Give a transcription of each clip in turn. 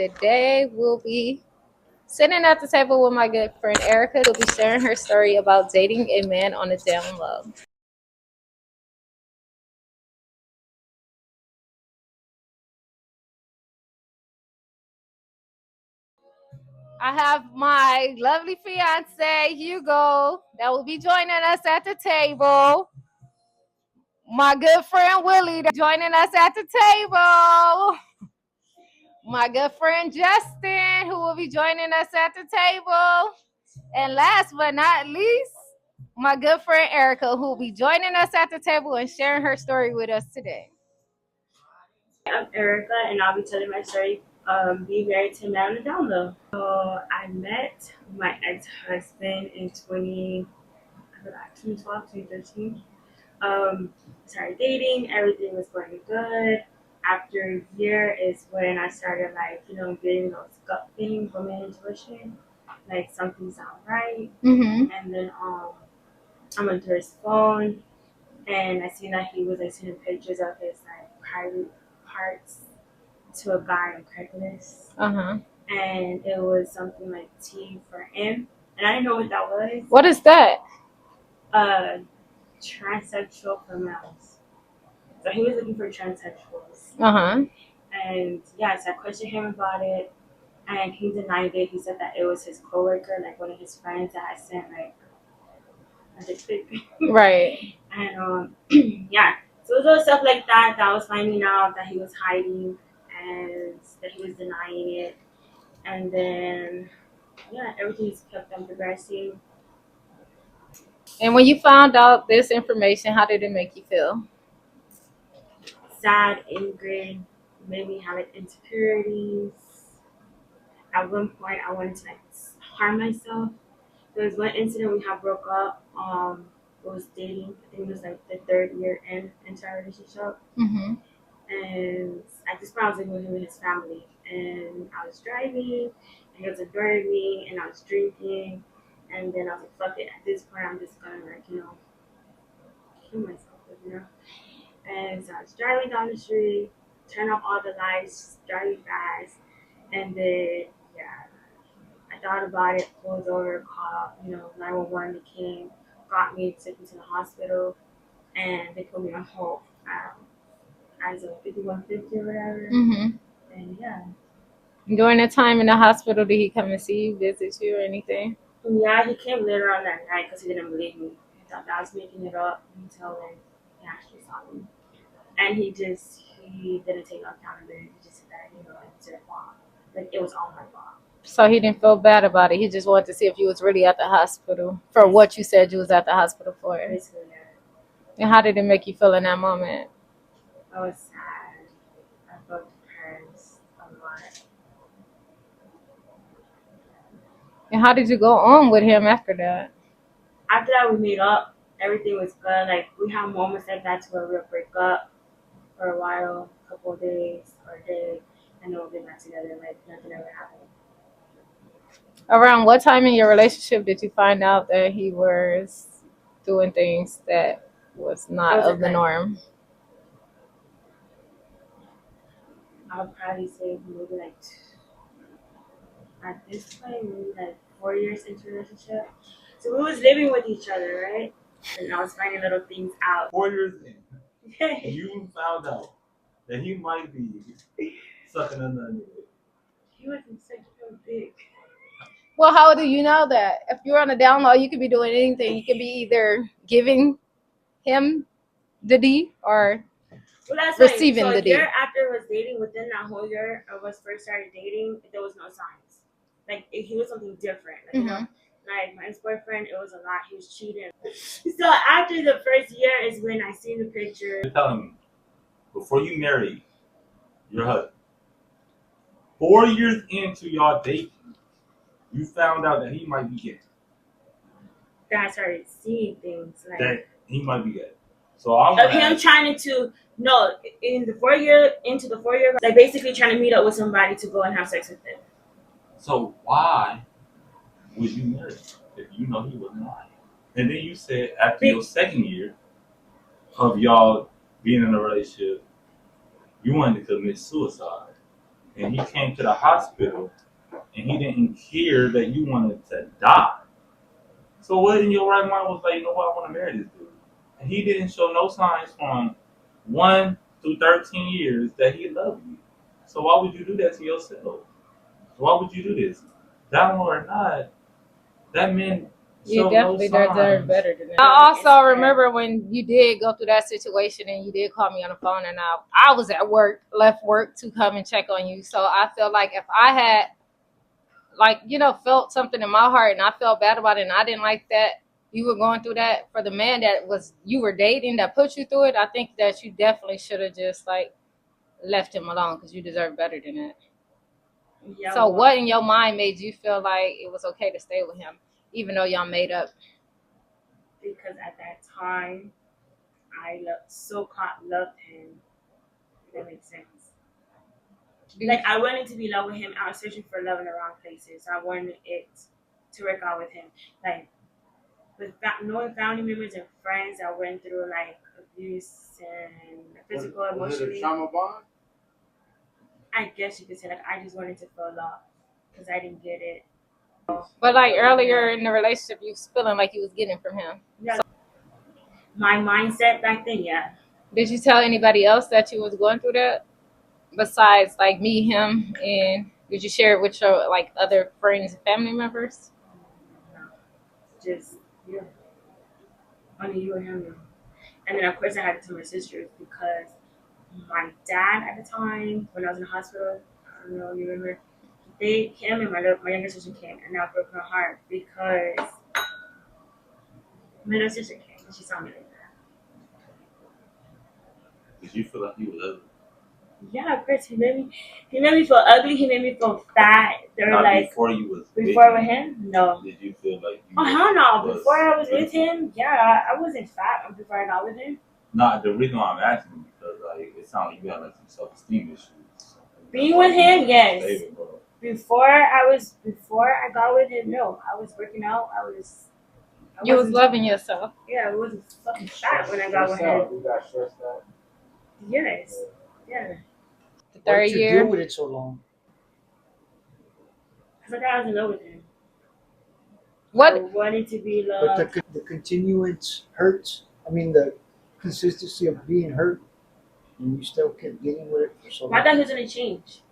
today we'll be sitting at the table with my good friend Erica, who'll be sharing her story about dating a man on the down low. I have my lovely fiance Hugo that will be joining us at the table. My good friend Willie joining us at the table. My good friend Justin, who will be joining us at the table. And last but not least, my good friend Erica, who will be joining us at the table and sharing her story with us today. I'm Erica, and I'll be telling my story. Being married to a man on the down low. So I met my ex-husband in 2012, 2013. Started dating. Everything was going good. After a year is when I started getting those gut feelings, woman intuition, like something's not right. And then I went to his phone and I seen that he was sending pictures of his private parts to a guy on Craigslist. And it was something like T for M. And I didn't know what that was. What is that? Transsexual for males. So he was looking for transsexuals. And yeah, so I questioned him about it. And he denied it. He said that it was his coworker, like one of his friends that had sent a dick pic. Right. And yeah. So it was little stuff like that I was finding out that he was hiding and that he was denying it. And then, yeah, everything just kept on progressing. And when you found out this information, how did it make you feel? Sad, angry, made me have insecurities. At one point, I wanted to harm myself. There was one incident we had broke up. Was dating. I think it was the third year into our relationship. And at this point, I was living with him and his family. And I was driving, and he was ignoring me, and I was drinking. And then I was like, fuck it. At this point, I'm just gonna kill myself. And so I was driving down the street, turn off all the lights, driving fast, and then yeah, I thought about it, pulled over, called 911. They came, got me, took me to the hospital, and they put me on hold as a 5150 or whatever. And yeah. During the time in the hospital, did he come and see you, visit you, or anything? Yeah, he came later on that night because he didn't believe me. He thought that I was making it up until then he actually saw me. And he didn't take accountability. He just said that, it's your fault. Like, it was all my fault. So he didn't feel bad about it. He just wanted to see if you was really at the hospital for what you said you was at the hospital for. Basically, yeah. And how did it make you feel in that moment? I was sad. I felt depressed a lot. And how did you go on with him after that? After that, we made up. Everything was good. Like, we had moments like that to where we'll break up for a while, a couple of days or a day, and then we'll get back together like nothing ever happened. Around what time in your relationship did you find out that he was doing things that was not of the norm? I would probably say maybe at this point, maybe 4 years into the relationship. So we was living with each other, right? And I was finding little things out. 4 years in, you found out that he might be sucking another nigga. He wasn't such a big. Well, how do you know that? If you're on a down low, you could be doing anything. You could be either giving him the D or receiving the D. So a year after I was dating, within that whole year of us first started dating, there was no signs. Like, he was something different. Like my ex-boyfriend, it was a lot. He was cheating. So after the first year is when I seen the picture. You're telling me, before you married your husband, 4 years into y'all dating, you found out that he might be gay. That I started seeing things that he might be gay. So I'm of him trying to into the 4 year, like basically trying to meet up with somebody to go and have sex with them. So why would you marry him if you know he wasn't lying? And then you said after your second year of y'all being in a relationship, you wanted to commit suicide. and he came to the hospital and he didn't care that you wanted to die. So what in your right mind was like, you know what, I want to marry this dude? And he didn't show no signs from 1 to 13 years that he loved you. So why would you do that to yourself? Why would you do this? Down or not, that man You showed no definitely deserve signs. better than that. I also remember when you did go through that situation and you did call me on the phone, and I was at work, left work to come and check on you. So I feel like if I had, like, felt something in my heart and I felt bad about it and I didn't like that you were going through that, for the man that was you were dating that put you through it, I think that you definitely should have just like left him alone, because you deserve better than that. Yeah, So well, what in your mind made you feel like it was okay to stay with him, even though y'all made up? because at that time I loved him. If that makes sense. Like I wanted to be in love with him. I was searching for love in the wrong places. I wanted it to work out with him. Like with knowing family members and friends that went through like abuse and physical, was it a emotionally. trauma bond? I guess you could say like I just wanted to feel love because I didn't get it. But like earlier in the relationship, you was feeling like you was getting from him. Yeah, my mindset back then, yeah. Did you tell anybody else that you was going through that besides like me, him, and did you share it with your like other friends and family members? No, just yeah, only you and him. Know. And then of course I had to tell my sisters because my dad at the time when I was in the hospital, I don't know if you remember, they him and my younger sister came and that broke my heart because my younger sister came and she saw me like that. Did you feel like you was ugly? Yeah, of course he made me feel ugly, he made me feel fat. They were Not like before you was before with dating. him? No. Did you feel like you Oh hell no. was Before I was with beautiful? him, yeah, I wasn't fat before I got with him. Not the reason why I'm asking is because like it sounds like you had like some self-esteem issues. Being with him, yes. Before I got with him, no. I was working out. You was wasn't loving yourself. Yeah, I wasn't fucking fat when I got with him. You got stressed out. Yes. Yeah. The Why third did you year. deal with it so long? Because I was in love with him. I What? wanted to be But loved. the continuance hurts. I mean, the consistency of being hurt, and you still kept getting with it for so I long. thought he was gonna change.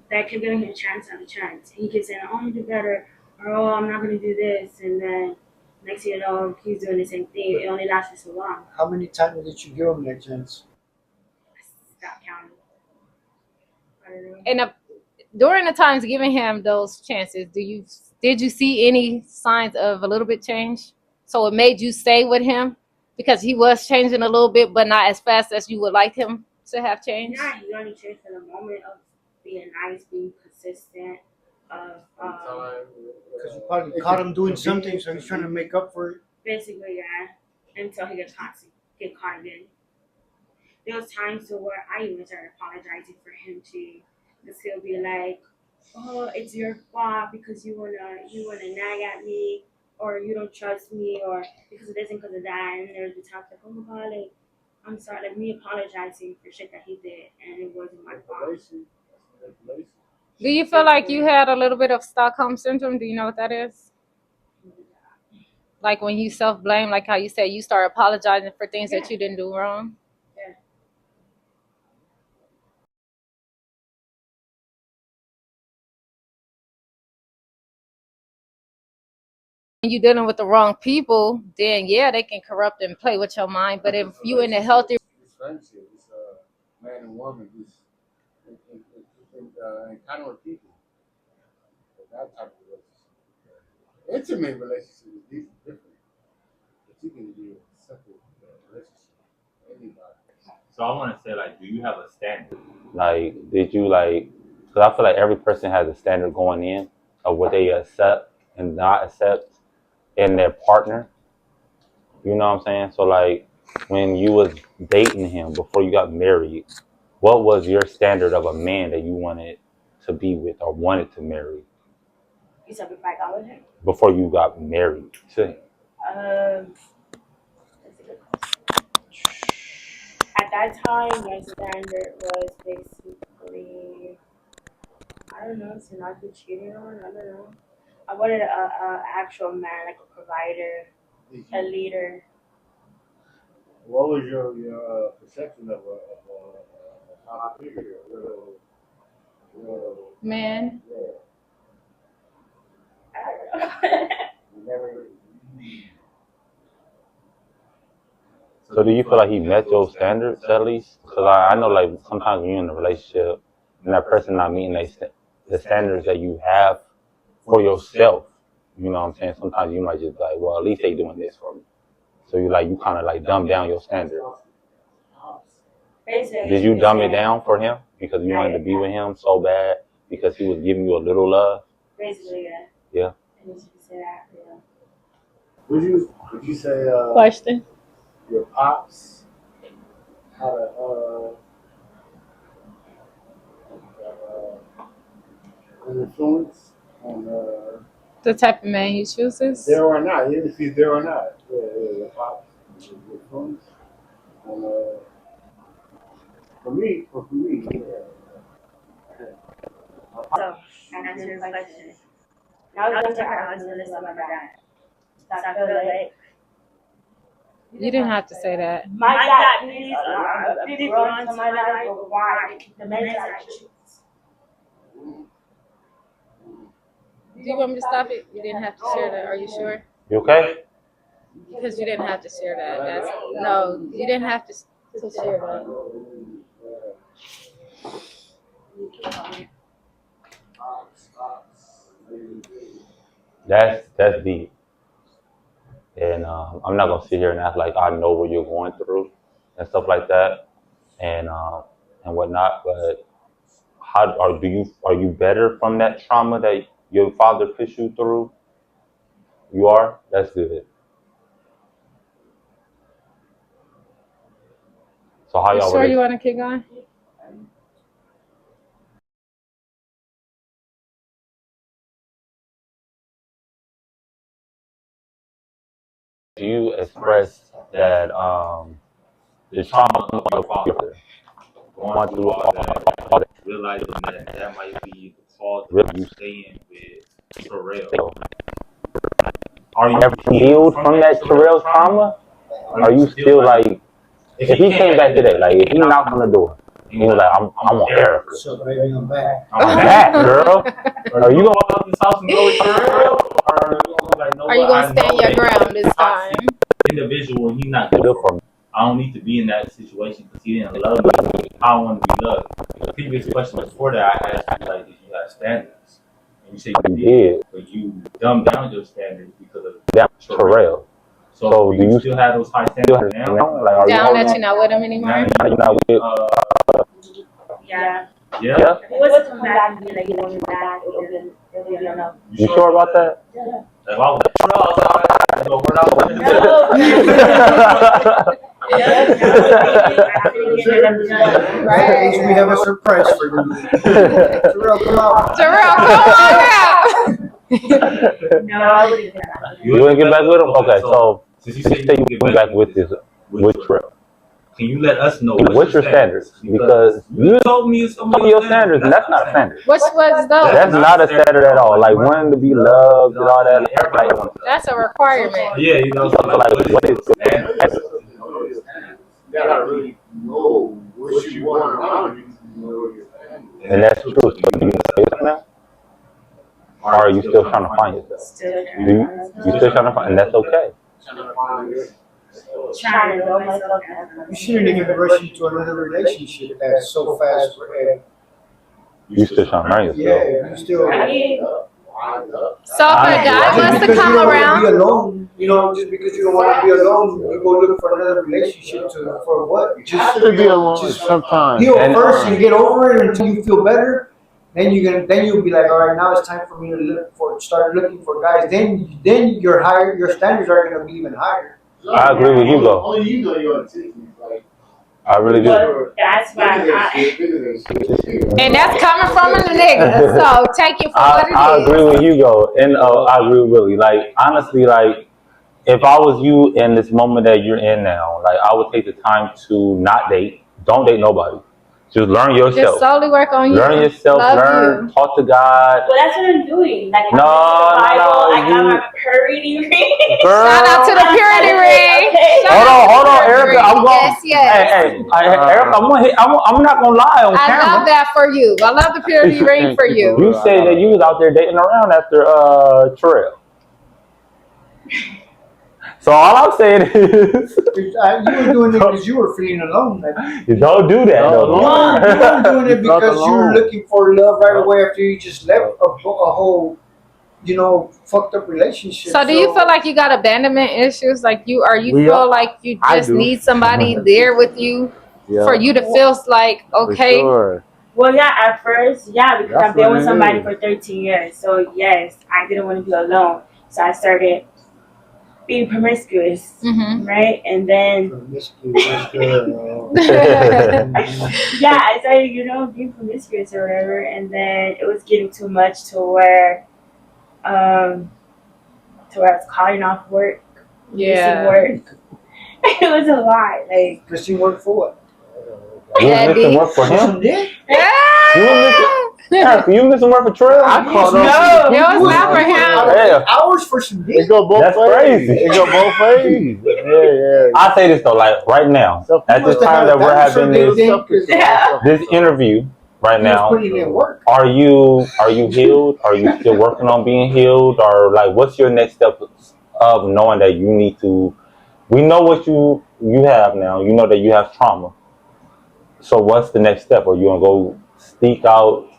That I kept giving him chance after chance. He kept saying, "Oh, I'm gonna do better," or "Oh, I'm not gonna do this," and then next thing you know, he's doing the same thing. It only lasted so long. How many times did you give him that chance? Stop counting. I don't know. And during the times giving him those chances, did you see any signs of a little bit change? So it made you stay with him because he was changing a little bit, but not as fast as you would like him to have changed. Yeah, he only changed for the moment of being nice, being consistent, of Because you probably caught him doing something, so he's trying to make up for it. basically, yeah, until he get caught again. There was times to where I even started apologizing for him too, because he'll be like, "Oh, it's your fault because you wanna nag at me, or you don't trust me, or because of this and because of that." And there's the times like, "Oh my god, like I'm sorry," like me apologizing for shit that he did, and it wasn't my fault. Do you feel like you had a little bit of Stockholm syndrome? Do you know what that is? Like when you self blame, like how you said you start apologizing for things that you didn't do wrong. Yeah. When you're dealing with the wrong people, then yeah, they can corrupt and play with your mind. But if you in a healthy, It's friendship. It's man and woman who's encountering people. That type of relationship. Intimate relationship is different. But you can be a simple relationship. Anybody. So I want to say, like, do you have a standard? Like, did you like? Because I feel like every person has a standard going in of what they accept and not accept in their partner. You know what I'm saying? So like, when you was dating him before you got married, what was your standard of a man that you wanted to be with or wanted to marry You said before I got with him. before you got married to him? That's a good question. At that time, my standard was basically I don't know, to not get cheated on. I don't know. I wanted a actual man, like a provider, a leader. What was your perception of a father figure? Man, Yeah, I don't know. you never. So do you feel like he met your standards at least? Because I know like sometimes when you're in a relationship and that person not meeting the standards that you have for yourself, you know what I'm saying? Sometimes you might just be like, well, at least they doing this for me. So you kind of like dumb down your standards. Basically, Did you dumb it down for him because you wanted to be with him so bad because he was giving you a little love? basically, yeah. Yeah. I guess you could say that. Yeah. Would you say question. your pops had an influence on The type of man he chooses. there or not, even if he's there or not? Your pops influence on for me, yeah. So, answer your question. Now it's going to our husband list of my dad. So I feel like You didn't have to say that. my dad needs a big run to my life of why the men that I choose. Do you want me to stop it? You didn't have to share that. Are you sure? You okay? Because you didn't have to share that. No, you didn't have to share that. That's deep. And I'm not gonna sit here and act like I know what you're going through and stuff like that, and whatnot. But are you better from that trauma that your father pushed you through? You are. That's good. So how You y'all sure you relate? want to keep going? Do you express that the trauma of your father going through all that, realizing that might be the cause of you staying with Terrell? Are you ever healed from that Terrell trauma? Are you still like, if he came back today, like if he knocked on the door, and he was like, I want Erica. So baby, I'm back. I'm back, girl. Are you gonna walk out this house and go with Terrell? Or are you gonna be like, no, Are you I gonna know stand your that ground he's this a toxic time? individual, he's not good for me. I don't need to be in that situation because he didn't love me. I don't want to be loved. The previous question before that, I asked you, like, did you have standards? And you said you did, but you dumbed down your standards because of that Terrell. So do you still have those high standards now? Like, are you Down that holding you're not with him anymore? now you're not with, Yeah. yeah? If it was to come back and be like, you know, your dad, it would be a no. You sure about that? Yeah. Like, why would I go run out with Right. In case we have a surprise for you. Terrell, come out. Terrell, come on out! No, I wouldn't do that. You wouldn't get back with him? Okay, so since you say you get back with Terrell, can you let us know what's your standards? Because you told me some of your standards, and that's not a standard. Which was those? That's not a standard at all. Like wanting to be loved and all that. Everybody wants that. That's a requirement. Yeah, you know, so like what is your standard? You gotta really know what you want around you to know your family. And that's true. So you say that now? Or are you still trying to find yourself? You still trying to find, and that's okay. Trying to know myself. You shouldn't even rush into another relationship that's so fast. You still trying to find yourself. Yeah, you still. I mean, So if a guy wants to Just because come you don't want to be around, alone, you know, just because you don't want to be alone, you go look for another relationship for what? Just to be alone sometimes. heal first and get over it until you feel better. Then you'll be like, all right, now it's time for me to start looking for guys. Then your standards are gonna be even higher. I agree with you though. Only you know your intentions. Like, I really do. but that's why and that's coming from a nigga, so take it for what it I is. agree with you though, and I agree with Willie. Like honestly, like if I was you in this moment that you're in now, like I would take the time to not date. Don't date nobody. Just learn Just yourself. slowly work on you. Learn yourself. Love Learn. you. Talk to God. Well, that's what I'm doing. Like, No, I'm reading the Bible. I got you- my purity ring. Girl. Shout out to the purity ring. Okay. Shout out Hold to on, the purity Erica. ring. I'm going. Yes. Erica, I'm not gonna lie on I camera. love that for you. I love the purity ring for you. You said that you was out there dating around after Terrell. So all I'm saying is, You were doing it because you were feeling alone. Like, don't do that though. you weren't doing it because you were looking for love right away after you just left a whole, fucked up relationship. So do you feel like you got abandonment issues? Like you feel like you just need somebody there with you for you to feel like okay. Sure. Well, yeah, at first, yeah, because That's I've been what with it somebody is. for 13 years. So, yes, I didn't want to be alone. So, I started being promiscuous, right? And then, yeah, I started, being promiscuous or whatever. And then it was getting too much to where I was calling off work, missing work. It was a lot. Like, missing work for what? You was missing work for him? You missing work for Terrell? I caught up. No, it was not for him. Hours for some dick. It go both That's ways. crazy. It go both ways. Yeah. I'll say this though, like right now, at this time that we're having this interview right now, are you healed? Are you still working on being healed? Or like what's your next step of knowing that you need to, we know what you have now, you know that you have trauma. So what's the next step? Are you gonna go seek out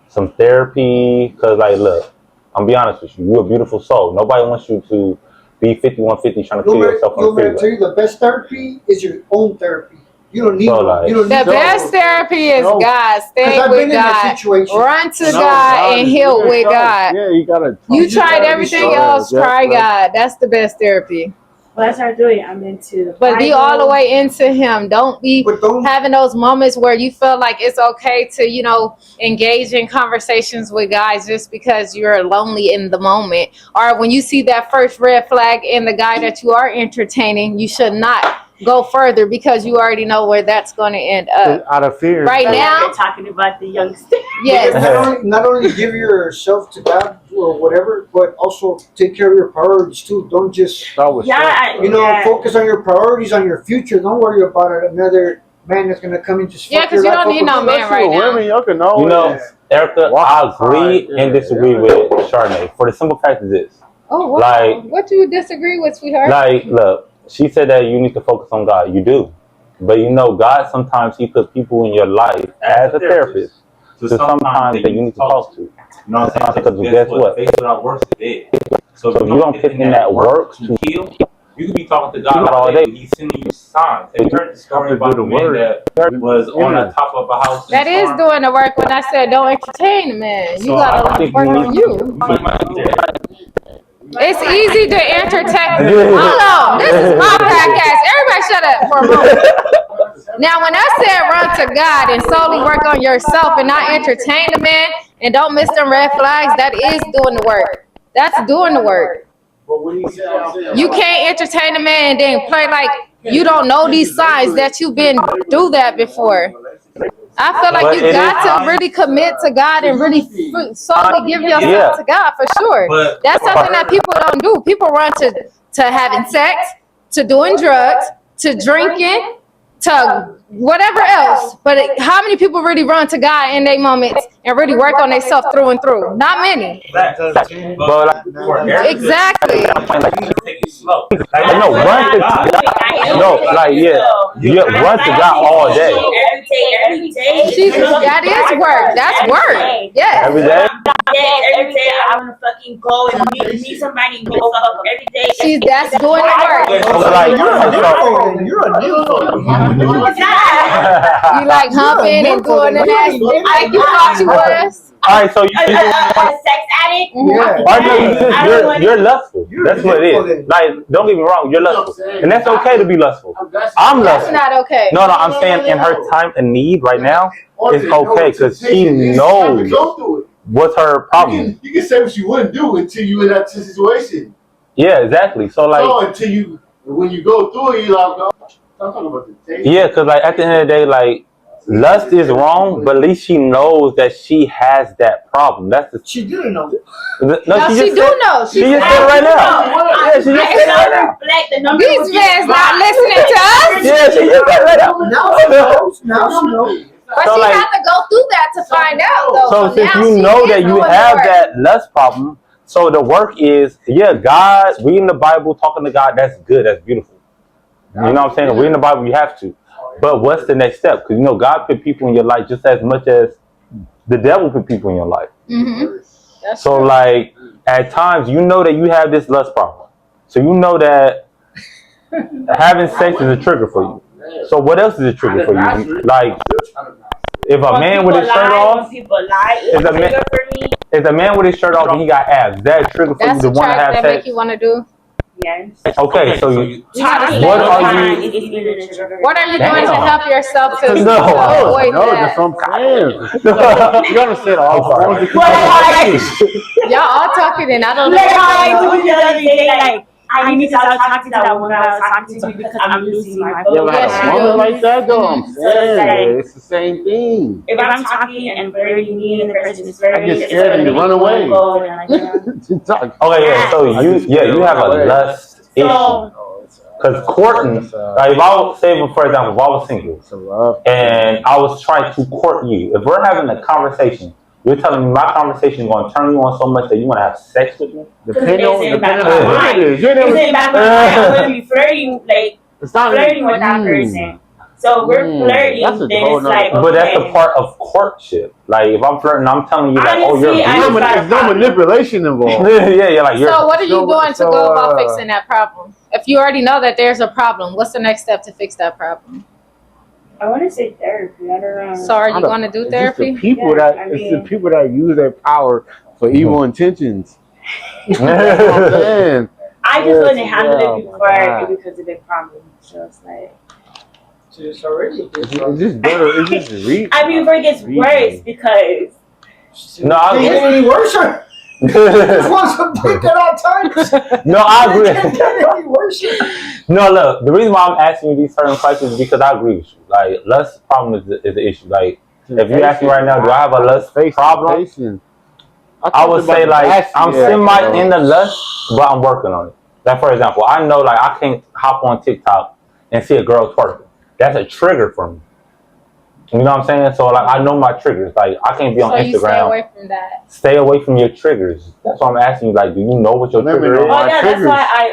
some therapy? Because like look, I'm be honest with you, you're a beautiful soul. Nobody wants you to be 5150 trying to kill yourself on the freeway. Tell you the best therapy is your own therapy. You don't need the best therapy is God. Stay with God. Run to God and heal with God. Yeah, you gotta. You tried everything else. Try God. That's the best therapy. well, that's what I'm doing. I'm into the But be Bible. all the way into Him. Don't be having those moments where you feel like it's okay to, engage in conversations with guys just because you're lonely in the moment. Or when you see that first red flag in the guy that you are entertaining, you should not go further because you already know where that's going to end up. Out of fear. Right now, we're talking about the youngster. yes. Not only give yourself to God or whatever, but also take care of your priorities too. Don't just focus on your priorities, on your future. Don't worry about it. Another man that's gonna come and just because you don't need no man right now. Erica, I agree and disagree with Charnay for the simple fact of this. Oh, wow. Like, what do you disagree with, sweetheart? Like, look, she said that you need to focus on God. You do. But God, sometimes He put people in your life as a therapist. So sometimes that you need to talk to. You know what I'm saying? Because guess what? Faith without works is dead. So if you don't put in that work to heal, you could be talking to God all day. He's sending you signs. Have you heard the story about the man that was on the top of a house? That is doing the work when I said don't entertain the man. You gotta work on you. It's easy to entertain. Hold on, this is my podcast. Everybody shut up for a moment. Now, when I said run to God and solely work on yourself and not entertain the man and don't miss them red flags, that is doing the work. That's doing the work. You can't entertain the man and then play like you don't know these signs that you've been through that before. I feel like you got to really commit to God and really solely give yourself to God for sure. That's something that people don't do. People run to having sex, to doing drugs, to drinking, to whatever else. But how many people really run to God in their moments and really work on themselves through and through? Not many. Exactly. Take it slow. Run to God. Run to God all day. Every day. That is work. That's work. Yes. Every day. Every day I want to fucking go and meet somebody and go fuck every day. That's doing the work. You're a You like humping and doing the nasty. Like you thought you was. All right, so you a sex addict. you're lustful. That's what it is. Like, don't get me wrong, you're lustful, and that's okay to be lustful. I'm lustful. That's not okay. No, I'm saying in her time of need right now, it's okay because she knows what's her problem. You can say what you wouldn't do until you in that situation. Yeah, exactly. So like, until when you go through it, you're like, I'm talking about the taste. Yeah, because like at the end of the day, like lust is wrong, but at least she knows that she has that problem. That's the. She didn't know. No, she do know. She just said it right now. Yeah, she just said it right now. These men's not listening to us. Yeah, she just said it right now. Now she knows. Now she knows. But So, she like, had to go through that to find out, though. So since now you she know is that you doing have the work. that lust problem, so the work is, God, reading the Bible, talking to God, that's good, that's beautiful. You know what I'm saying? Reading the Bible, you have to. But what's the next step? Because, God put people in your life just as much as the devil put people in your life. That's So, true. like, at times, you know that you have this lust problem. So, you know that having sex is a trigger for you. So, what else is a trigger for you? Like, if a man with his shirt off, if a man with his shirt off and he got abs, is that a trigger for you to want to have that sex? make you want to do? Yes. Okay, so what are you? What are you doing to help yourself to No, avoid No, that? that's what I'm saying. You gotta say it all. Y'all all talking and I don't know. Like how I told you the other day, like I need to stop talking to that one guy I was talking to because I'm losing my Yeah, focus. like a woman like that, though. I'm saying it's the same thing. If I'm talking and flirting me and the person is flirting, I get scared and you run away. Okay, yeah. So you have a lust issue. Because courting, like if I was, say for example, if I was single and I was trying to court you, if we're having a conversation, you're telling me my conversation is going to turn you on so much that you want to have sex with me? Depending on what it is. I'm going to be flirting, like flirting with that person. So we're flirting, then it's like, but that's a part of courtship. Like if I'm flirting, I'm telling you that, oh, you're beautiful. There's no manipulation involved. yeah, like you're. So what are you doing to go about fixing that problem? If you already know that there's a problem, what's the next step to fix that problem? I want to say therapy. I don't know. So are you going to do therapy? It's the people that use their power for evil intentions. You know what I'm saying? I just wouldn't handle it before it becomes a big problem. So it's like. It's already. It's just better. It's just read. I mean, before it gets worse because. No, I It agree. ain't any worse. Just wants to break at all times. No, I agree. Any worse. No, look, the reason why I'm asking you these certain questions is because I agree with you. Like, lust problem is the issue. Like, if you ask me right now, do I have a lust problem? I would say, like, I'm semi in the lust, but I'm working on it. Like, for example, I know, like, I can't hop on TikTok and see a girl twerking. That's a trigger for me. You know what I'm saying? So, like, I know my triggers. Like, I can't be on Instagram. So you stay away from that. Stay away from your triggers. That's why I'm asking you, like, do you know what your trigger is? Oh, yeah, that's why I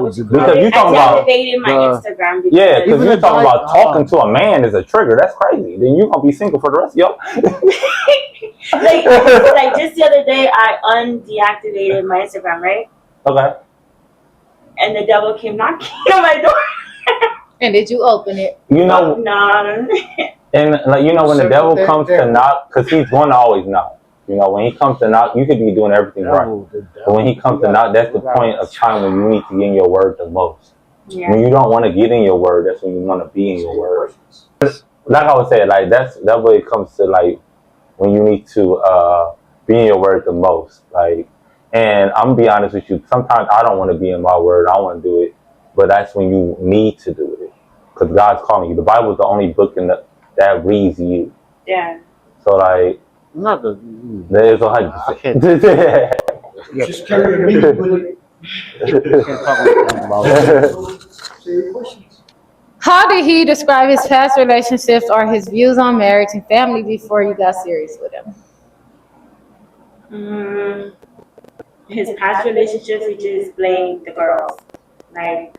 because you talking about deactivated my Instagram. Yeah, because you're talking about talking to a man is a trigger. That's crazy. Then you're gonna be single for the rest of your like just the other day, I undeactivated my Instagram, right? Okay. And the devil came knocking on my door. And did you open it? You know, no. And like when the devil comes to knock, because he's going to always knock. You know, when he comes to knock, you could be doing everything right. But when he comes to knock, that's the point of time when you need to get in your word the most. Yeah. When you don't want to get in your word, that's when you want to be in your word. Like I was saying, like that's what it comes to, like when you need to be in your word the most. Like, and I'm gonna be honest with you. Sometimes I don't want to be in my word. I want to do it, but that's when you need to do it because God's calling you. The Bible is the only book that reads you. Yeah. So like, not the. There's a hundred. Just carry the How did he describe his past relationships or his views on marriage and family before you got serious with him? His past relationships, he just blamed the girls. Like,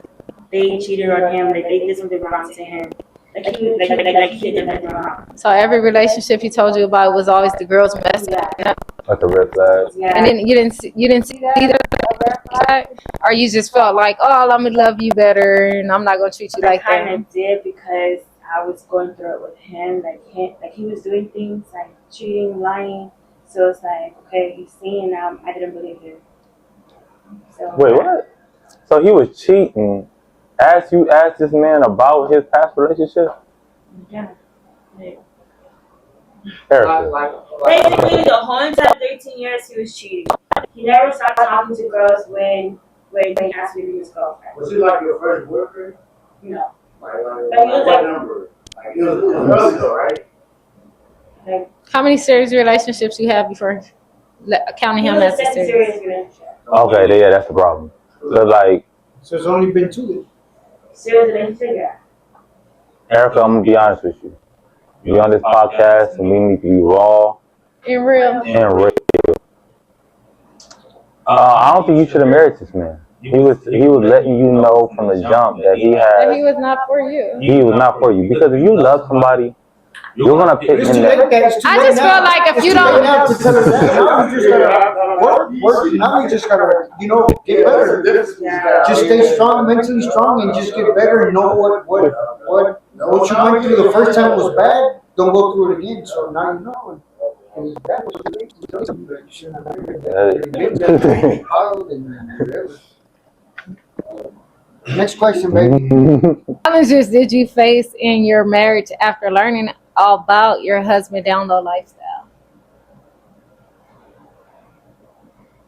they cheated on him, like, they did something wrong to him. Like he did nothing wrong. So every relationship he told you about was always the girls messing up. Like a red flag. Yeah. And then you didn't see that either, a red flag? Or you just felt like, oh, I'm gonna love you better and I'm not gonna treat you like that. I kind of did because I was going through it with him. Like he was doing things like cheating, lying. So it's like, okay, he's saying I didn't believe him. So wait, what? So he was cheating. As you asked this man about his past relationship? Yeah. Basically, the whole entire 13 years he was cheating. He never stopped talking to girls when he asked me to be his girlfriend. Was he like your first boyfriend? No. Like he was like number? Like he was a girl, right? Like, How many serious relationships you have before counting him as a serious? relationship. Okay, yeah, that's the problem. So like, So it's only been 2. Serious relationship, yeah. Erica, I'm gonna be honest with you. You're on this podcast, and we need to be raw In real. and real. I don't think you should have married this man. He was letting you know from the jump that he That he had. was not for you. He was not for you because if you love somebody, you're gonna pick It's in too that. late, okay, it's too I late just now. feel like if It's you too late don't, now to tell her that. Now we just gotta work. Now we just gotta, get better. Just stay strong, mentally strong, and just get better and know what you went through the first time was bad. Don't go through it again. So now you know. And that was great. You shouldn't have married her. Next question, baby. challenges did you face in your marriage after learning about your husband down low lifestyle?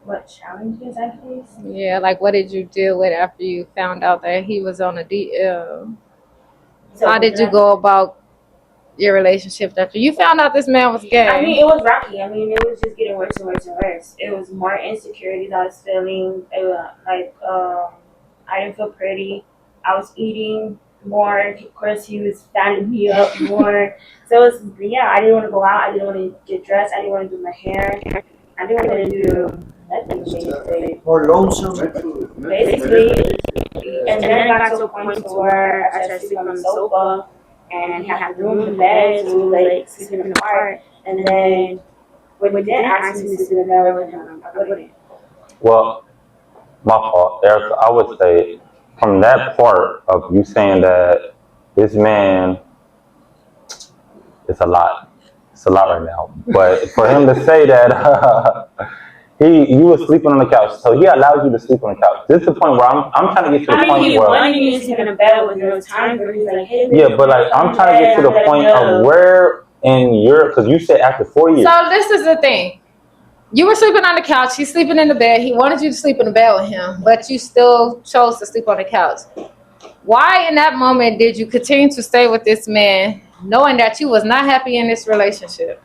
What challenges I face? Yeah, like what did you deal with after you found out that he was on a DL? So How did you go about your relationship after you found out this man was gay? I mean, it was rocky. I mean, it was just getting worse and worse and worse. It was more insecurities I was feeling. It was I didn't feel pretty. I was eating more. Of course, he was fattening me up more. So it was, yeah, I didn't want to go out. I didn't want to get dressed. I didn't want to do my hair. I didn't want to do nothing, basically. Or lonesome. Basically, and then it got to a point to where I started sleeping on the sofa, and he had room in the bed, so we were like sleeping apart. And then when we did ask me to sleep in the bed with him, I wouldn't. Well, my fault, Erica. I would say from that part of you saying that this man, it's a lot. It's a lot right now. But for him to say that you were sleeping on the couch, so he allowed you to sleep on the couch. This is the point where I'm trying to get to the point he where wanted me to sleep in the bed with no time, but he's like, hey, yeah, but like I'm trying to get to the point of where in your because you said after 4 years. So this is the thing. You were sleeping on the couch. He's sleeping in the bed. He wanted you to sleep in the bed with him, but you still chose to sleep on the couch. Why in that moment did you continue to stay with this man knowing that you was not happy in this relationship?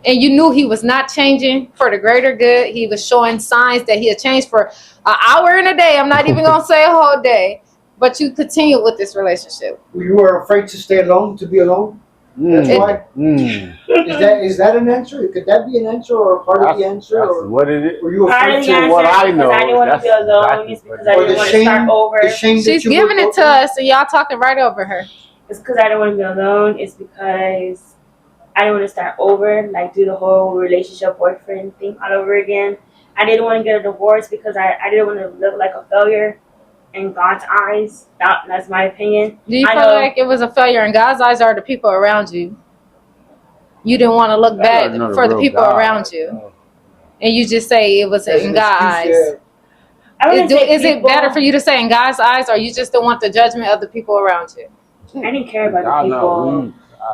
And you knew he was not changing for the greater good. He was showing signs that he had changed for an hour in a day. I'm not even going to say a whole day. But you continued with this relationship. You were afraid to stay alone, to be alone? That's why? Is that an answer? Could that be an answer or part of the answer? That's or what it is. were you Part afraid of the to answer what is I because know, I didn't want to be that's alone. It's exactly because I didn't want to start over. the shame that She's you giving would it to us, and y'all talking right over her. It's because I didn't want to be alone. It's because I didn't want to start over, like do the whole relationship boyfriend thing all over again. I didn't want to get a divorce because I didn't want to look like a failure in God's eyes. That's my opinion. Do you I feel know. like it was a failure in God's eyes or the people around you? You didn't want to look bad for the people around you. And you just say it was in God's eyes. I wouldn't say Is it people- better for you to say in God's eyes or you just don't want the judgment of the people around you? I didn't care about the people.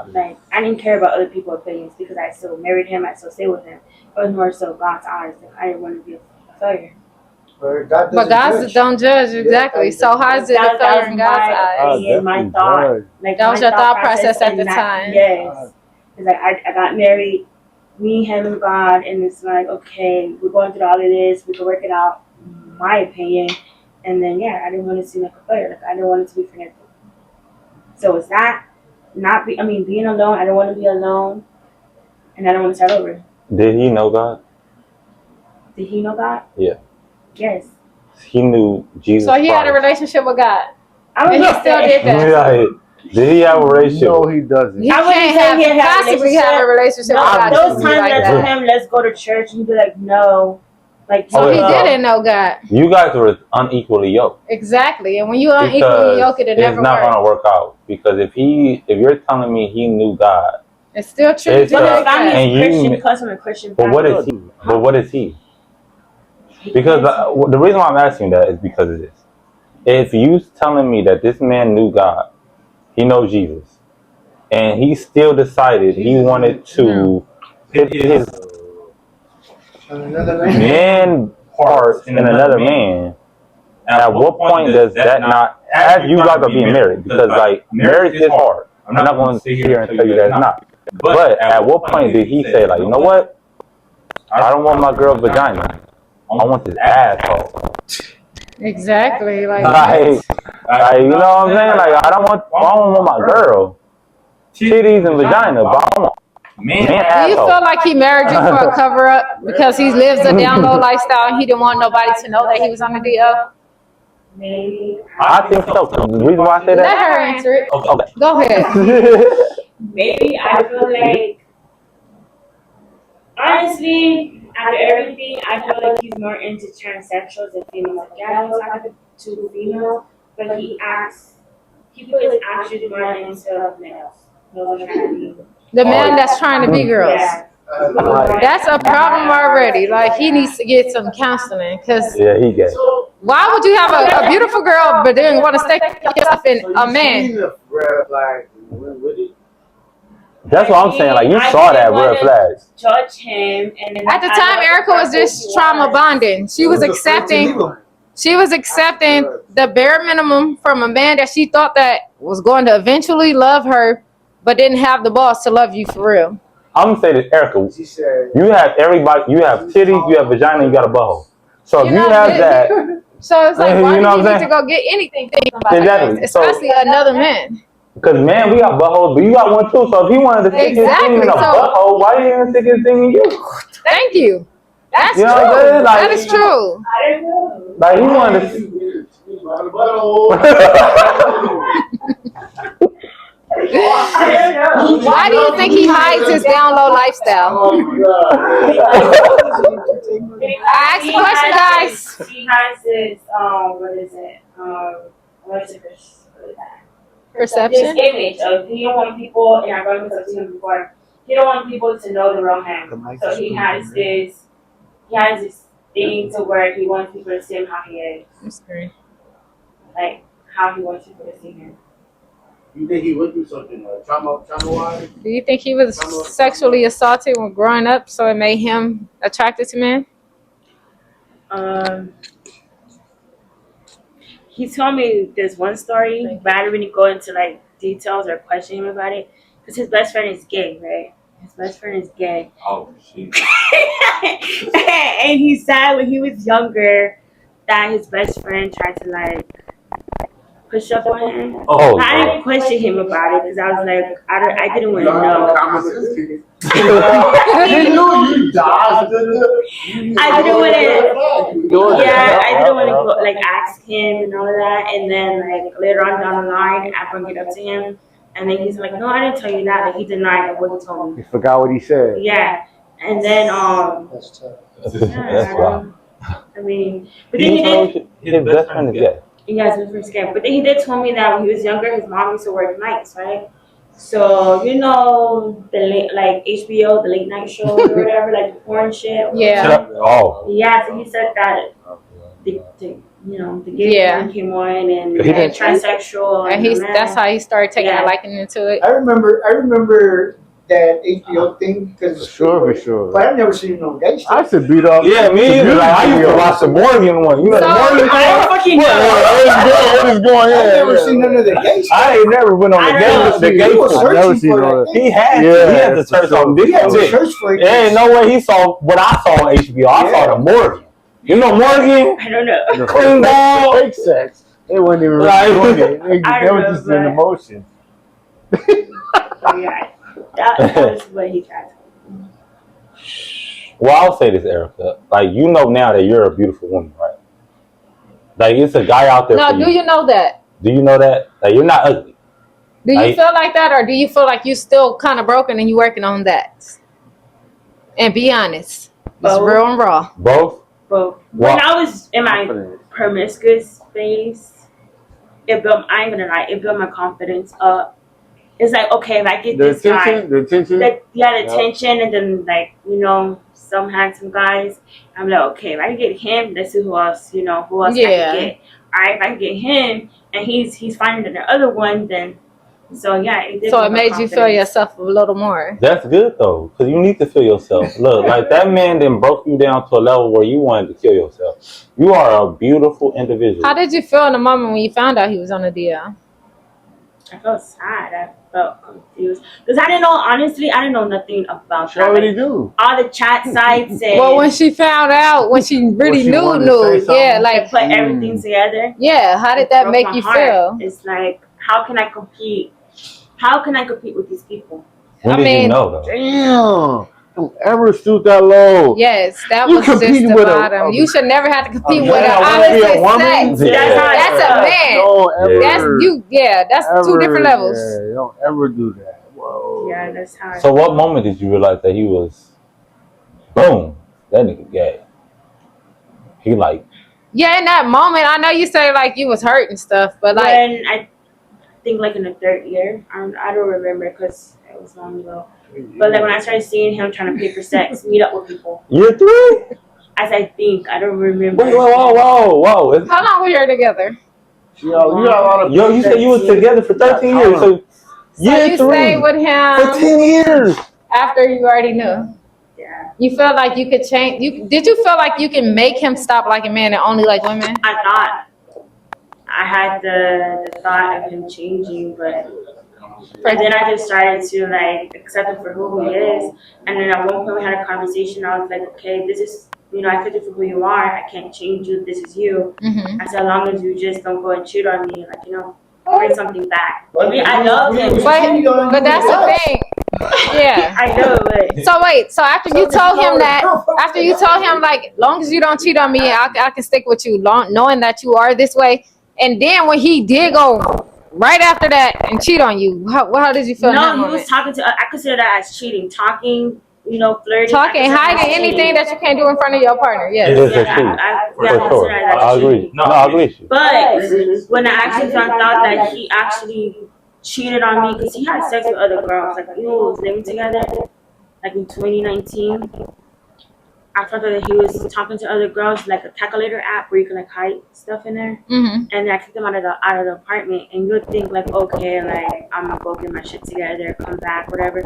Like, I didn't care about other people's opinions because I still married him. I still stay with him. It was more so God's eyes. Like, I didn't want to be a failure. But God don't judge, exactly. So how is it a failure in God's eyes? My thought. Like, that was my your thought process at the that, time. Yes. It's like I got married, me, him, and God, and it's like, okay, we're going through all of this. We can work it out, my opinion. And then, yeah, I didn't want to seem like a failure. Like, I didn't want it to be for nothing. So it's being alone. I don't want to be alone, and I don't want to start over. Did he know God? Did he know God? Yeah. Yes. He knew Jesus. So he had a relationship with God. I And he still did that. Like, did he have a relationship? No, he doesn't. He I wouldn't can't say he had a possibly have a relationship with God. Those to be times like I that. told him, let's go to church, and he'd be like, no. Like, So he Okay, didn't know God. You guys were unequally yoked. Exactly. And when you unequally yoked, it never it's not works. gonna work out. Because if you're telling me he knew God, It's still true. It's, to But do his like family that. And is you- Christian, comes from a Christian but family. what is he? Because the reason why I'm asking that is because of this. If you telling me that this man knew God, he knows Jesus, and he still decided he wanted to put his man parts in another man, at what point does that not, as you guys are being married, because like marriage is hard. I'm not going to sit here and tell you that it's not. But at what point did he say, like, you know what? I don't want my girl vagina. I want this asshole. Exactly. Like, Like, you know what I'm saying? Like, I don't want my girl titties and vagina, but I want man do you asshole. feel like he married you for a cover up because he lives a down low lifestyle and he didn't want nobody to know that he was on the DL? Maybe. I think so. The reason why I say Let that. her answer it. Okay. Go ahead. Maybe I feel like, honestly, after everything, I feel like he's more into transsexuals and females. Like, yeah, he's talking to females, but he put his actions more into males. Those are trying to be. The man that's trying to be girls. Yeah. That's a problem already. Like, he needs to get some counseling because Yeah, he gay. why would you have a beautiful girl but then want to stick yourself in a man? That's what I'm saying. Like, you saw that red flags. Judge him, and then At the time, Erica was just trauma bonding. She was accepting the bare minimum from a man that she thought that was going to eventually love her, but didn't have the balls to love you for real. I'm gonna say this, Erica. You have everybody. You have titties. You have vagina. You got a butthole. So if you have that, so it's like, why you know do what you I'm need to go get anything from somebody Exactly. else, especially another man? Because man, we got buttholes, but you got one too. So if he wanted to stick his thing in a butthole, why you didn't stick his thing in you? Thank you. That's You know what I'm true. saying? Like, That is true. I don't know. Like he wanted to. Why do you think he hides his down low lifestyle? I asked the question, guys. He has this, what is it? What's it? Perception. This image of he don't want people, and I brought this up to him before. He don't want people to know the real him. So he has this thing to where he wants people to see him how he is. That's great. Like how he wants people to see him. You think he went through something trauma-wise? Do you think he was sexually assaulted when growing up, so it made him attracted to men? He told me this one story, but I didn't really go into like details or question him about it because his best friend is gay, right? His best friend is gay. Oh shit. And he said when he was younger that his best friend tried to like push up on him. Oh. I didn't question him about it because I was like, I didn't want to know. I didn't know you died. I didn't want to. Yeah, I didn't want to like ask him and all that, and then like later on down the line, I bring it up to him, and then he's like, "No, I didn't tell you that." Like he denied what he told me. You forgot what he said. Yeah, and then That's tough. That's wild. I mean, but then he did. His best friend is gay. Yeah, his first game. But then he did tell me that when he was younger, his mom used to work nights, right? So you know the late, like HBO, the late night shows or whatever, like the porn shit. Yeah. Oh. Yeah, so he said that the gay porn came on and transsexual And that's how he started taking a liking into it. I remember that HBO thing because For sure. But I've never seen no gay I stuff. used to beat up. Yeah, me either. Like I used to watch the Morgan one. You know the Morgan I don't fucking know. What is going on? I've never seen none of the gay stuff. I ain't never went on the gay. He was I've never searching seen for all that that. He had to search on this He had to shit. search for it. There ain't no way he saw what I saw on HBO. I saw the Morgan. You know Morgan? I don't know. Clean ball. Fake sex. They wasn't even really doing it. They were just in emotion. Yeah, that was what he tried. Well, I'll say this, Erica. Like, you know now that you're a beautiful woman, right? Like, it's a guy out there No, for do you know that? Do you know that? Like, you're not ugly. Do you feel like that, or do you feel like you're still kind of broken and you're working on that? And be honest. It's real and raw. Both? Both. When I was in my promiscuous phase, I ain't gonna lie, it built my confidence up. It's like, okay, if I get this guy, the attention, attention, and then like, some handsome guys, I'm like, okay, if I can get him, let's see who else I can get. All right, if I can get him, and he's finding the other one, then so yeah. It made you feel yourself a little more. That's good though, because you need to feel yourself. Look, like that man then broke you down to a level where you wanted to kill yourself. You are a beautiful individual. How did you feel in the moment when you found out he was on the DL? I felt sad. I felt confused because I didn't know. Honestly, I didn't know nothing about She that. already Like, do. all the chat sites and Well, when she found out, when she really she wanted to knew, say yeah, something? like, put everything together. yeah, how did It that broke make my you heart. feel? It's like, how can I compete? How can I compete with these people? When did you know though? Damn. Don't ever stoop that low. Yes, that You was just competing the with bottom. You should never have to compete with man, an I wanna be a opposite woman. sex. Yeah. That's a man. Don't ever. That's you. Yeah, that's two different levels. Yeah, don't ever do that. Whoa. Yeah, that's how. So what moment did you realize that he was, boom, that nigga gay? He like, Yeah, in that moment, I know you say like you was hurt and stuff, but like, When I think like in the third year, I don't remember because it was long ago. But like when I started seeing him trying to pay for sex, meet up with people, year 3? as I think, I don't remember. Wait, whoa. how long were you together? Yo, you got a lot of. Yo, you said you was together for 13 years, so So year you 3 stayed with for him 10 years. after you already knew. Yeah, You felt like you could change. Did you feel like you can make him stop liking men and only like women? I thought I had the thought of him changing, but and then I just started to like accept him for who he is. And then at one point we had a conversation. I was like, okay, this is, I accept you for who you are. I can't change you. This is you. Mm-hmm. I said, as long as you just don't go and cheat on me, like, bring something back. I mean, I love him. But that's the thing. Yeah. I know, but So wait. So after you told him like, long as you don't cheat on me, I can stick with you, knowing that you are this way. And then when he did go right after that and cheat on you, how did you feel? in that no, he moment? was talking to. I consider that as cheating. Talking, flirting. Talking, hiding anything that you can't do in front of your partner. It Yes. is a Yeah, cheat, for for sure. that I agree. cheating. No, I agree with you. But when I actually found out that he actually cheated on me because he had sex with other girls, like we was living together, like in 2019. I found out that he was talking to other girls, like a calculator app where you can like hide stuff in there. Mm-hmm. And I kicked him out of the apartment. And you would think like, okay, like I'm gonna go get my shit together, come back, whatever.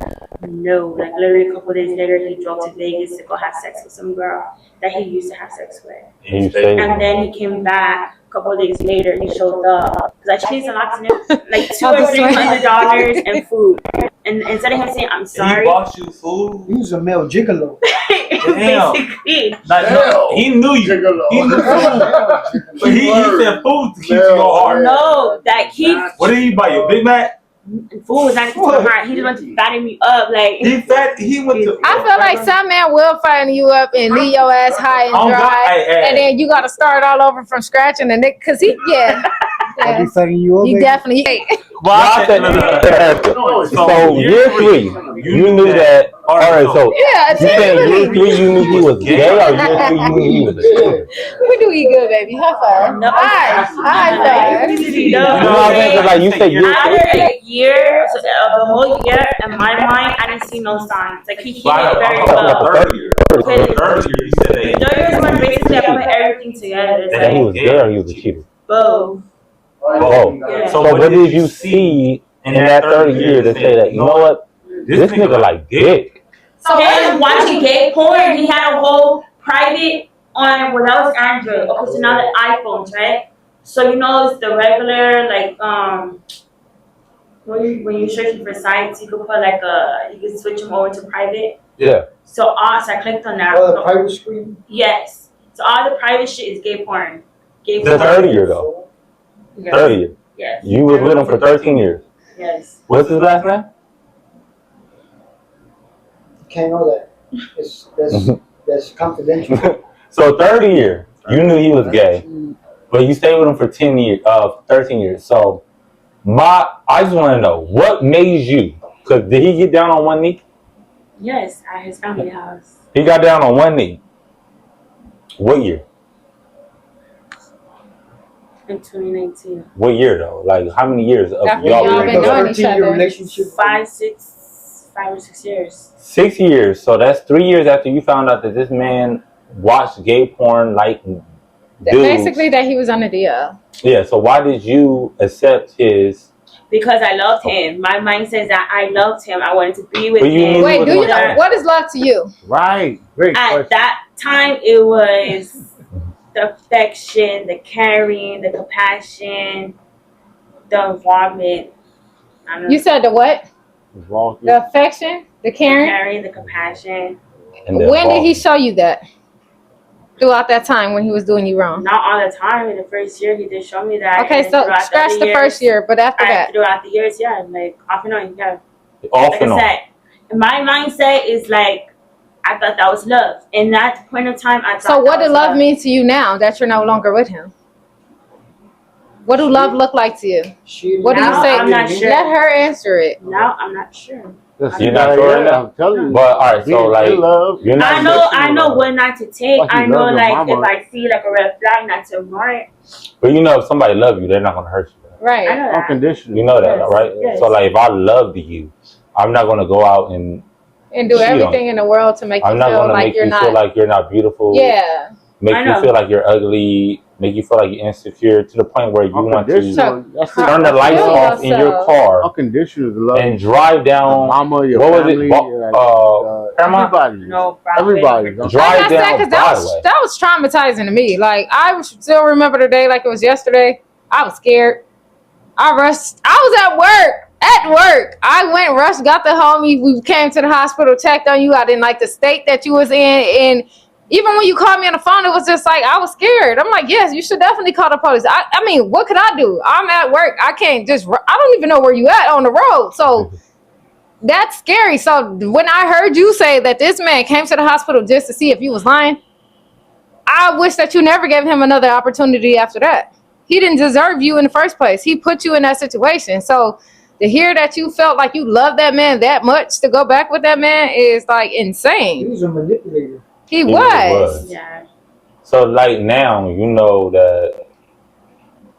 No, like literally a couple days later, he drove to Vegas to go have sex with some girl that he used to have sex with. And you stayed. And then he came back a couple of days later. He showed up because I changed a lot to him, like $200 or $300 and food. And instead of him saying I'm sorry, He bought you food. He was a male gigolo. Damn. basically. Like, no, he knew you. He knew food. But he said food to keep to your heart. No, that he What did he buy you? Big Mac? food was not to my heart. He just wanted to fatten me up, like. He went to. I feel like some man will fatten you up and leave your ass high and Oh, God, dry, hey. and then you got to start all over from scratch. And then because I'll be fighting you up. you baby. definitely. Well, I said, so year 3, you knew that. All right, so Yeah, you saying year 3 you knew he was gay, or year 3 you knew he was a cheater? We do eat good, baby. High five. No. High five. You know what I'm saying? 'Cause, like you said year 3. After a year, so the whole year, in my mind, I didn't see no signs. Like he did very well. Third year. Third year, you said that. The years when basically I put everything together. It's That he like, was gay or he was a cheater? boom. Oh, so what did you see in that third year to say that, you know what, this nigga like dick? So him watching gay porn, he had a whole private on, well, that was Android. Okay, so now the iPhones, right? So it's the regular, like, when you're searching for sites, you could put like you can switch them over to private. Yeah. So I clicked on that. Oh, the private screen? Yes. So all the private shit is gay porn. Gay The porn. third year though. Yes. 30 years. Yes. You was with him for 13 years. Yes. What's his last name? Can't know that. That's confidential. So 30 years, you knew he was gay, but you stayed with him for 13 years. So I just want to know, what made you? Cause did he get down on one knee? Yes, at his family house. He got down on one knee. What year? In 2019. What year though? Like how many years of After y'all y'all been been together? knowing each other. relationship. 5 or 6 years. 6 years. So that's 3 years after you found out that this man watched gay porn like dudes. Basically, that he was on the DL. Yeah. So why did you accept his? Because I loved him. My mind says that I loved him. I wanted to be with But you him. knew- Wait, do you know what is love to you? Right. Great At question. that time, it was the affection, the caring, the compassion, the involvement. You said the what? The affection, the caring, the compassion. When did he show you that? Throughout that time when he was doing you wrong? Not all the time. In the first year, he did show me that. Okay, so scratch the first year, but after that, throughout the years, yeah, like off and on, yeah. Off like and I on. said, my mindset is like I thought that was love. In that point of time, I thought. So what does love mean to you now that you're no longer with him? What do love look like to you? What do you say? I'm not sure. Let her answer it. No, I'm not sure. You're not sure right now? I'm telling you. But all right, so like, you're not I know what not to take. Like you I know, love your like mama. if I see like a red flag, not to ignore it. But you know, if somebody loves you, they're not gonna hurt you. Right. I know that. Unconditional. You know that, Yes, right? yes. So like, if I loved you, I'm not gonna go out and do everything in the world to make you I'm not feel gonna like make you're you not. feel like you're not beautiful. Yeah. Make I you know. feel like you're ugly. Make you feel like you're insecure to the point where you want to Unconditional. That's it. turn the lights Feel off in your yourself. car Unconditional love. and drive down. Mama, your What was family, it? Paramount? everybody. No, Everybody. Like Drive I said, down because Broadway. that was traumatizing to me. Like I still remember the day like it was yesterday. I was scared. I rushed. I was at work. I went, rushed, got the homie. We came to the hospital, checked on you. I didn't like the state that you was in. And even when you called me on the phone, it was just like, I was scared. I'm like, yes, you should definitely call the police. I mean, what could I do? I'm at work. I can't just, I don't even know where you at on the road. So that's scary. So when I heard you say that this man came to the hospital just to see if you was lying, I wish that you never gave him another opportunity after that. He didn't deserve you in the first place. He put you in that situation. So to hear that you felt like you loved that man that much to go back with that man is like He insane. was a manipulator. He really was. Yeah. So like now, you know that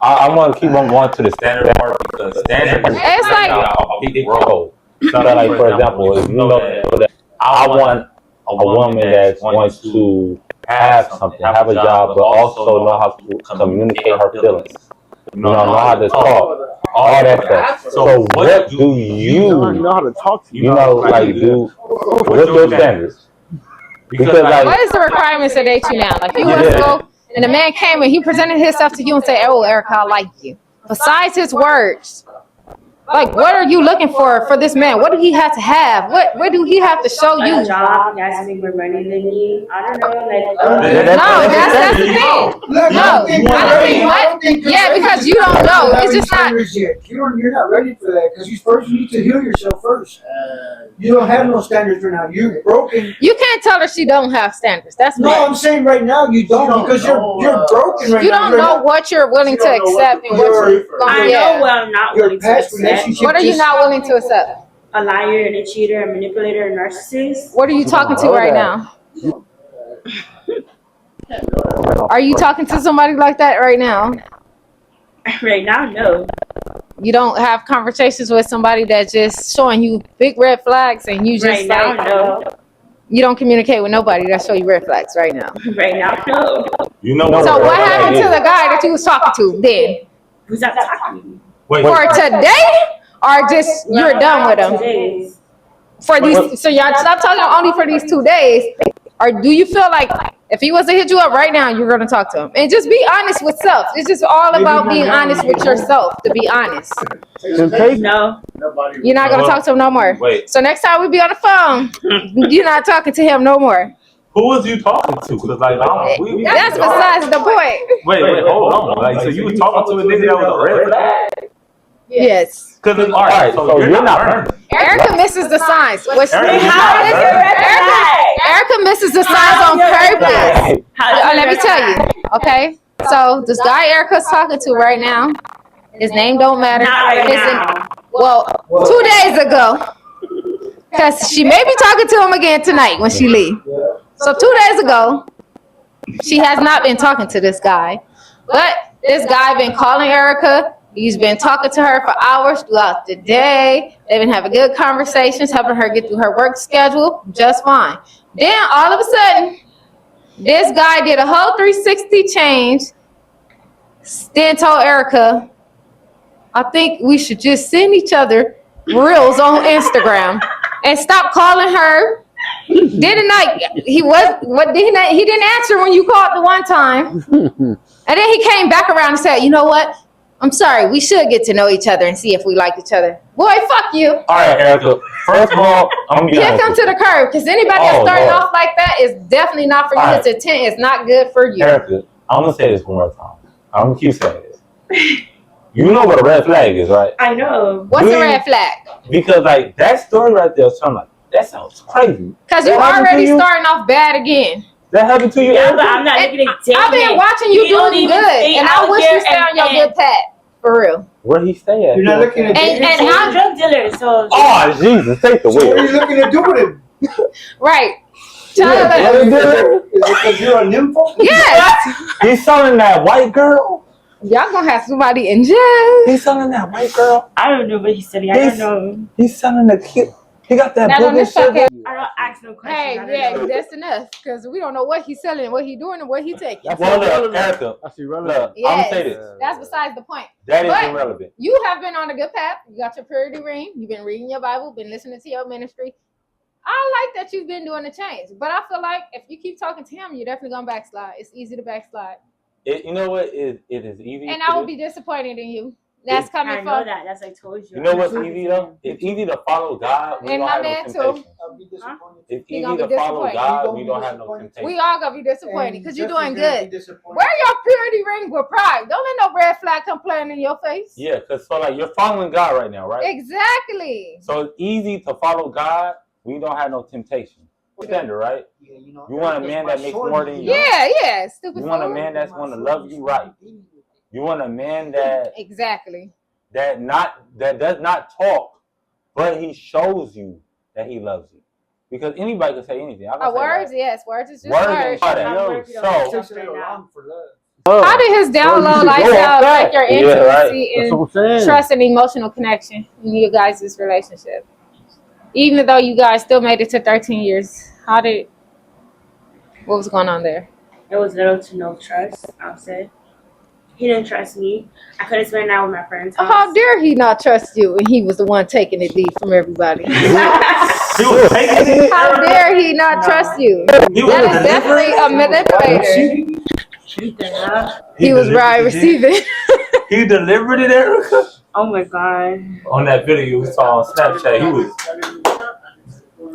I want to keep on going to the standard part because standard is It's like- a big role. So like for example, if you know that I want a woman that wants to have something, have a job, but also know how to communicate her feelings. You know how to talk, all that stuff. So what do You know how to talk to you know, like do? What's your standards? Because like, What is the requirements to date you now? Like you want to go and a man came and he presented himself to you and said, "Oh, Erica, I like you." Besides his words, like what are you looking for this man? What do he have to have? What do he have to show A you? job, he has to be more money than me. I don't know, like. No, that's the thing. Look, No, I don't think what? Yeah, because you don't know. It's just not. You're not ready for that because you need to heal yourself first. You don't have no standards right now. You're broken. You can't tell her she don't have standards. That's No, bad. I'm saying right now you don't because you're broken right You now. don't know what you're willing to accept and what you're I know yeah. what I'm not Your willing to past accept. relationship. What are you not willing to accept? A liar and a cheater, a manipulator, a narcissist. What are you talking to right now? Are you talking to somebody like that right now? Right now, no. You don't have conversations with somebody that's just showing you big red flags and you just Right now, no. you don't communicate with nobody that show you red flags right now. Right now, no. you know So what red flag happened to is. the guy that you was talking to then? Who's that talking to me? Wait, For today? Or just you're done with him? Days. For these, so y'all stop talking only for these 2 days. Or do you feel like if he was to hit you up right now, you're gonna talk to him? And just be honest with self. It's just all about being honest with yourself, to be honest. No. You're not gonna talk to him no more. Wait. So next time we be on the phone, you're not talking to him no more. Who was you talking to? Because like, That's besides the point. Wait, hold on. Like, so you were talking to a nigga that was a red flag? Yes. Because all right, so you're not learning. Erica misses the signs. Which, Erica, Erica misses the signs on purpose. Let me tell you. Okay. So this guy Erica's talking to right now, his name don't matter. Not right His- now. Well, 2 days ago. Because she may be talking to him again tonight when she leave. So 2 days ago, she has not been talking to this guy. But this guy been calling Erica. He's been talking to her for hours throughout the day. They've been having good conversations, helping her get through her work schedule just fine. Then all of a sudden, this guy did a whole 360 change. Then told Erica, I think we should just send each other reels on Instagram and stop calling her. Didn't like he didn't answer when you called the one time. And then he came back around and said, you know what? I'm sorry. We should get to know each other and see if we like each other. Boy, fuck you. All right, Erica. First of all, I'm gonna be Kick honest him with to you. the curb, because anybody that's Oh, starting Lord. off like that is definitely not for you. All right. His intent is not good for you. Erica, I'm gonna say this one more time. I'm gonna keep saying this. You know what a red flag is, right? I know. What's Do a you- red flag? Because like that story right there, so I'm like, that sounds crazy. Because you That happened already to you? starting off bad again. That happened to you, Yeah, Erica? but I'm not And looking at dating. I've been watching you He don't doing even good, stay and I out wish here you stay on your good path. For real. Where he stay at? You're not looking at And He's a drug dealer, so. Oh Jesus, take the So what are wheel. you looking to do with him? Right. Tell Yeah, her. Is it because you're a nympho? Yes. He's selling that white girl. Y'all gonna have somebody in jail. He's selling that white girl. I don't know what he's studying. I don't know. He's selling the kid. He got that Not on booger this sugar. podcast. I don't ask no questions. Hey, I don't yeah, know. that's enough. Because we don't know what he's selling, what he's doing, and what he's taking. Well, look, Erica. I see Look, relevant. I'm gonna Yes, say this. that's besides the point. That is But irrelevant. you have been on a good path. You got your purity ring. You've been reading your Bible, been listening to your ministry. I like that you've been doing the change. But I feel like if you keep talking to him, you're definitely going to backslide. It's easy to backslide. You know what? It is easy. And to I will do. be disappointed in you. That's coming I know from. that. That's what I told you. You know what's easy though? It's easy to follow God. We And don't my have man, no too. temptation. I'll be disappointed. It's He easy gonna to be follow disappointed. God. He We gonna don't be have no disappointed. temptation. We all going to be disappointed And because you're Jeffrey's doing gonna good. be disappointed. Wear your purity ring with pride. Don't let no red flag come playing in your face. Yeah, because so like you're following God right now, right? Exactly. So it's easy to follow God. We don't have no temptation. Standard, right? Yeah, you know, You want a that's man my that makes shorty, more than you. Yeah, stupid You want a fool. man that's My going to shorty, love you right. You want a man that Exactly. that does not talk, but he shows you that he loves you. Because anybody can say anything. I can say Words, that. yes, words is just Words words. ain't all that. Yo, So Takes a little long for that. How did his down low you should go lifestyle off that. affect your Yeah, right. intimacy That's and what I'm saying. trust and emotional connection in you guys' relationship? Even though you guys still made it to 13 years, what was going on there? There was little to no trust, I'll say. He didn't trust me. I couldn't spend a night with my friends. How dare he not trust you and he was the one taking it deep from everybody? He was taking it. How dare he not trust you? He was That is definitely a manipulator. He was right receiving. He delivered it, Erica. Oh my god. On that video we saw on Snapchat, he was.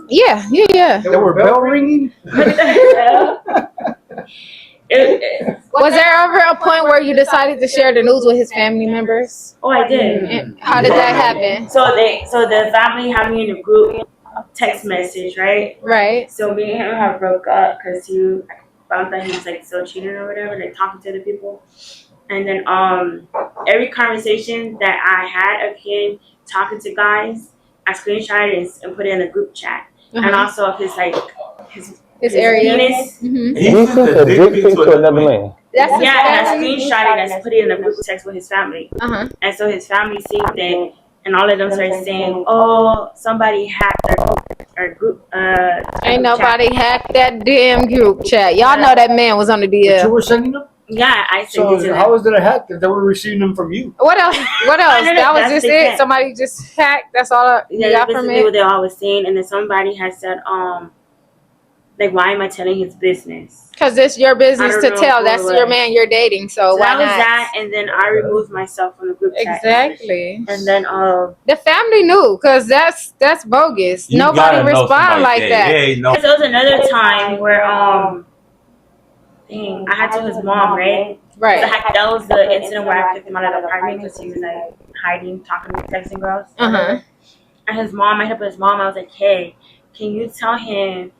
Yeah. They were bell ringing. Was there ever a point where you decided to share the news with his family members? Oh, I did. And how did that happen? So the family had me in a group text message, right? Right. So me and him have broke up because he found that he was like still cheating or whatever, like talking to other people. And then every conversation that I had of him talking to guys, I screenshotted and put it in the group chat. And also of his like his area. penis. Mm-hmm. He sent a dick pic to another man. That's his Yeah, and I family. screenshotted and put it in the group text with his family. And so his family seen it, and all of them started saying, "Oh, somebody hacked our group." Ain't group nobody hacked that damn group chat. Y'all know that man was on the But you DL. were sending them? chat. Yeah, I sent So it to how them. was it a hack if they were receiving them from you? What else? What else? No, That was that's just the it. thing. Somebody just hacked. That's all you Yeah, got that's from basically what it. they all was saying, and then somebody had said, like, why am I telling his business? Because it's your business I to don't know tell. who That's it your was. man you're dating. So So why that was not? that, and then I removed myself from the group chat. Exactly. And then The family knew, because that's bogus. You Nobody gotta know respond somebody like that. Yeah, no. there was another time where dang, I had told his mom, right? So Right. that was the incident where I kicked him out of the apartment because he was like hiding, talking, texting girls. Uh-huh. And his mom, I hit up his mom. I was like, "Hey, can you tell him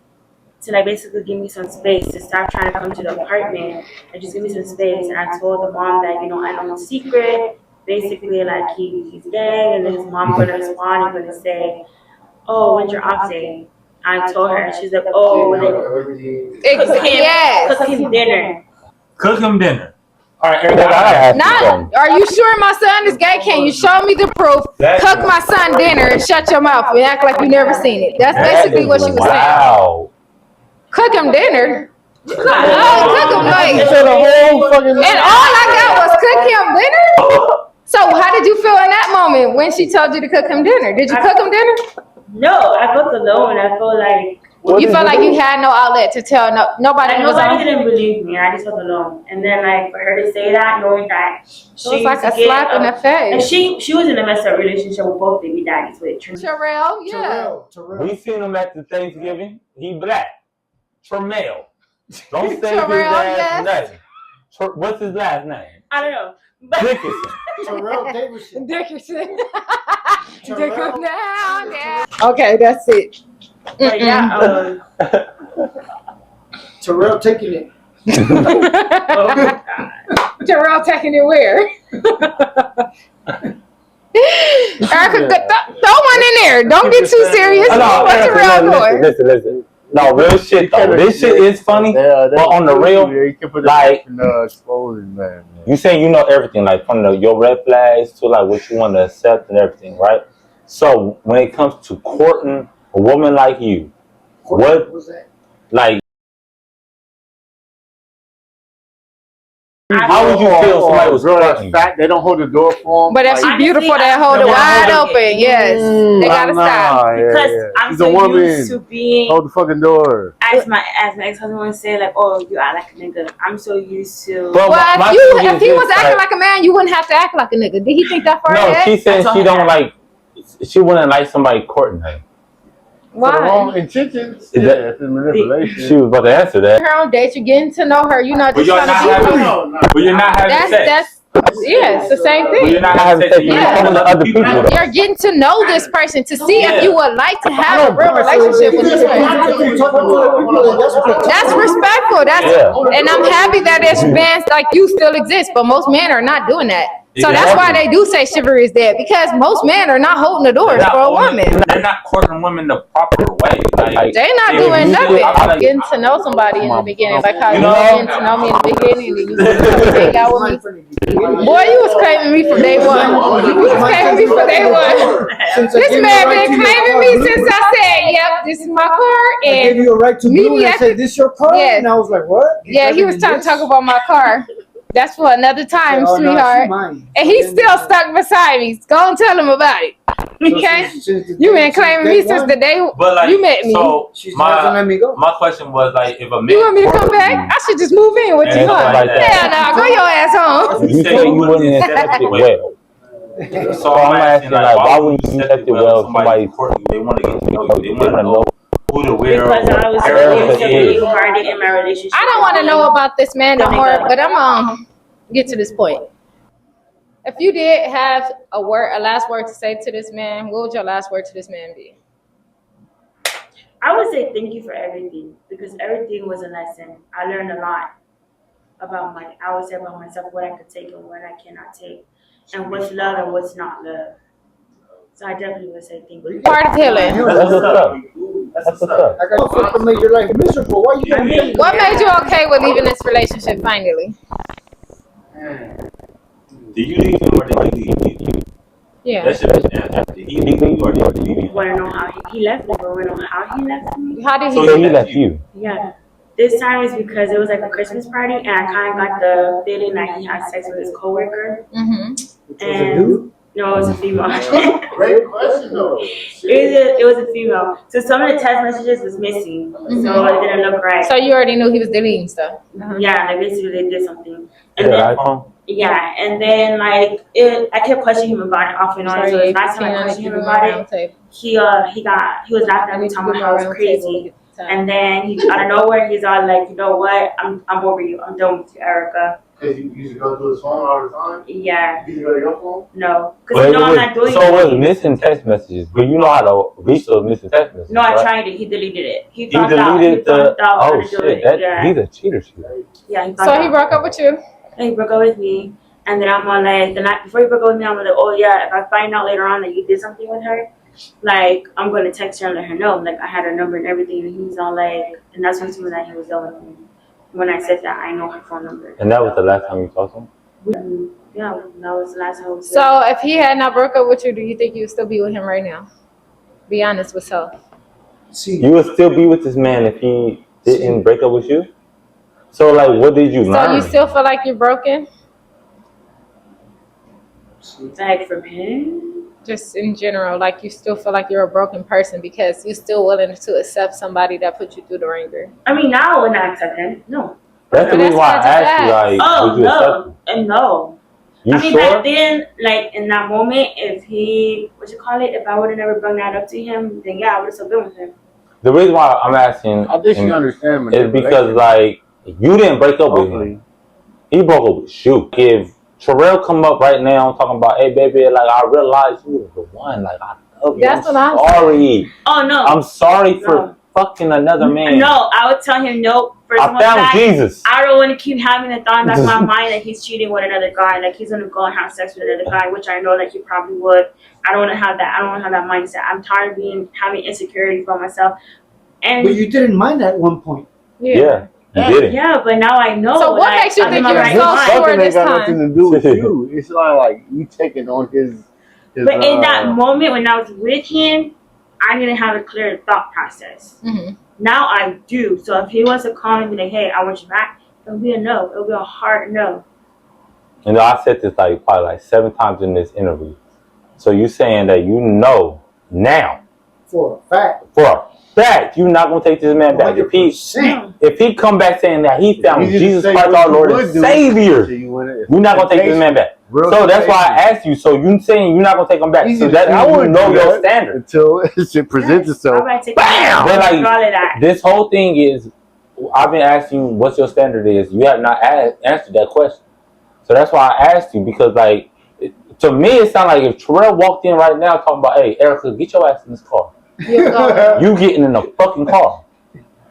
to like basically give me some space to stop trying to come to the apartment and just give me some space?" And I told the mom that I know his secret. Basically, like he's gay, and then his mom gonna respond and gonna say, "Oh, when's your off day?" I told her, she's like, "Oh, Yes. cook him dinner." Cook him dinner. All right, Erica, I gotta ask you Not, something. are you sure my son is gay? Can you show me the proof? Cook my son dinner and shut your mouth and act like you never seen it. That's basically what she was saying. Wow. Cook him dinner. Oh, cook him like. You said a whole fucking. And all I got was cook him dinner. So how did you feel in that moment when she told you to cook him dinner? Did you cook him dinner? No, I felt alone. I felt like You felt like you had no outlet to tell nobody. Like, nobody didn't believe me. I just was alone. And then, like, for her to say that, knowing that she was like a slap in the face. And she was in a messed up relationship with both baby daddies with Terrell, yeah. Terrell. We seen him at the Thanksgiving. He black. Terrell. Don't say Terrell, his last name. What's his last name? I don't know. But Dickinson. Terrell Davidson. Dickinson. Okay, that's it. But yeah, Terrell taking it. Terrell taking it where? Erica, throw one in there. Don't get too serious. What's Terrell doing? Listen. No, real shit though. This shit is funny, but on the real, like, exposing, man. You saying you know everything, like from your red flags to like what you want to accept and everything, right? So when it comes to courting a woman like you, what was that? Like, how would you feel if somebody was girl courting that's fat? They don't hold the door for them. But if she's beautiful, they hold it wide open. Yes, they gotta stop. Because I'm so used to being hold the fucking door. As my ex-husband would say, like, oh, you act like a nigga. I'm so used to. Well, if he was acting like a man, you wouldn't have to act like a nigga. Did he think that far ahead? No, she said she don't like. She wouldn't like somebody courting her. Why? For the wrong intentions. Yeah, it's a manipulation. She was about to answer that. Her on date, you're getting to know her. You're not just trying to But you're not having sex. Yeah, it's the same thing. But you're not having sex. Other people. You're getting to know this person to see if you would like to have a real relationship with this person. That's respectful. And I'm happy that there's men like you still exist, but most men are not doing that. So that's why they do say chivalry is dead, because most men are not holding the doors for a woman. They're not courting women the proper way. Like, they're not doing nothing. Getting to know somebody in the beginning, like how you getting to know me in the beginning, and you hang out with me. Boy, you was claiming me from day one. You was claiming me from day one. This man been claiming me since I said, "Yep, this is my car." And I gave you a right to move, and I said, "This your car?" Yeah. And I was like, "What?" Yeah, he was trying to talk about my car. That's for another time, sweetheart. And he's still stuck beside me. Go and tell him about it. Okay? You been claiming me since the day you met me. So my question was like, if a man, you want me to come back? I should just move in with you, huh? Hell no, go your ass home. You said you wouldn't accept it well. So I'm asking, like, why wouldn't you accept it well if somebody courting you? They want to get to know you. They want to know who the weirdo. Because I was so being guarded in my relationship. I don't want to know about this man no more, but I'm get to this point. If you did have a last word to say to this man, what would your last word to this man be? I would say thank you for everything, because everything was a lesson. I learned a lot about I would say about myself, what I could take and what I cannot take, and what's love and what's not love. So I definitely would say thank you. Part of healing. That's what's up. That's what's up. I got to make your life miserable. Why you gonna be? What made you okay with leaving this relationship finally? Did you leave him or did he leave you? Yeah. That should be answered. Did he leave you or did he leave you? Want to know how he left me, but want to know how he left me? How did he? So he left you. Yeah. This time is because it was like a Christmas party, and I kind of got the feeling that he had sex with his coworker. Mm-hmm. And no, it was a female. Great question, though. It was a female. So some of the text messages was missing, so it didn't look right. So you already knew he was deleting stuff. Yeah, like basically they did something. And Yeah, then, iPhone. yeah, and then like I kept questioning him about it off and on. So the last time I questioned him about it, he was laughing at me, telling me how I was crazy. And then he, out of nowhere, he's all like, you know what? I'm over you. I'm done with you, Erica. Because you used to go through his phone all the time? Yeah. You used to go to your phone? No. Because I'm not doing it. So it was missing text messages, but you know how to reach those missing text messages. No, I right? tried it. He deleted it. He deleted found out oh shit, he's a cheater. Yeah, So he broke up with you? And he broke up with me. And then I'm all like, the night before he broke up with me, I'm like, oh yeah, if I find out later on that you did something with her, like, I'm going to text her and let her know. Like, I had her number and everything. And he's all like, and that's when he told me that he was done with me. When I said that, I know her phone number. And that was the last time you talked to him? Yeah, that was the last time. So if he had not broke up with you, do you think you would still be with him right now? Be honest with self. You would still be with this man if he didn't break up with you? So, like, what did you learn? So you still feel like you're broken? Like, from him? Just in general, like you still feel like you're a broken person because you're still willing to accept somebody that put you through the ringer. I mean, now I would not accept him. No. That's the reason why I asked you, like, Oh, would you accept him? and no. You I mean, sure? back then, like in that moment, if he, if I would have never brought that up to him, then yeah, I would have still been with him. The reason why I'm asking I think you understand is because, like, you didn't break up with him. He broke up with you. If Terrell come up right now talking about, hey, baby, like, I realized you were the one. Like, I love you. That's what I'm sorry. Oh, no. I'm sorry for fucking another man. No, I would tell him no. I found Jesus. I don't want to keep having the thought in the back of my mind that he's cheating with another guy, like he's gonna go and have sex with another guy, which I know that he probably would. I don't want to have that. I don't want to have that mindset. I'm tired of having insecurities about myself. And but you didn't mind that at one point. Yeah. You didn't. Yeah, but now I know. So what makes you think you're so sure this got time? nothing to do with you. It's not like you taking on his but in that moment when I was with him, I didn't have a clear thought process. Mm-hmm. Now I do. So if he wants to call me and be like, hey, I want you back, it'll be a no. It'll be a hard no. You know, I said this like probably like 7 times in this interview. So you saying that you know now For a fact. You're not gonna take this man back. 100%. If he come back saying that he found Jesus Christ our Lord and Savior, you're not gonna take this man back. So that's why I asked you. So you saying you're not gonna take him back? So that I wouldn't know your standard until it presents itself. Bam! But like this whole thing is, I've been asking you what your standard is. You have not answered that question. So that's why I asked you, because like to me it sounds like if Terrell walked in right now talking about, hey Erica, get your ass in this car. You getting in the fucking car.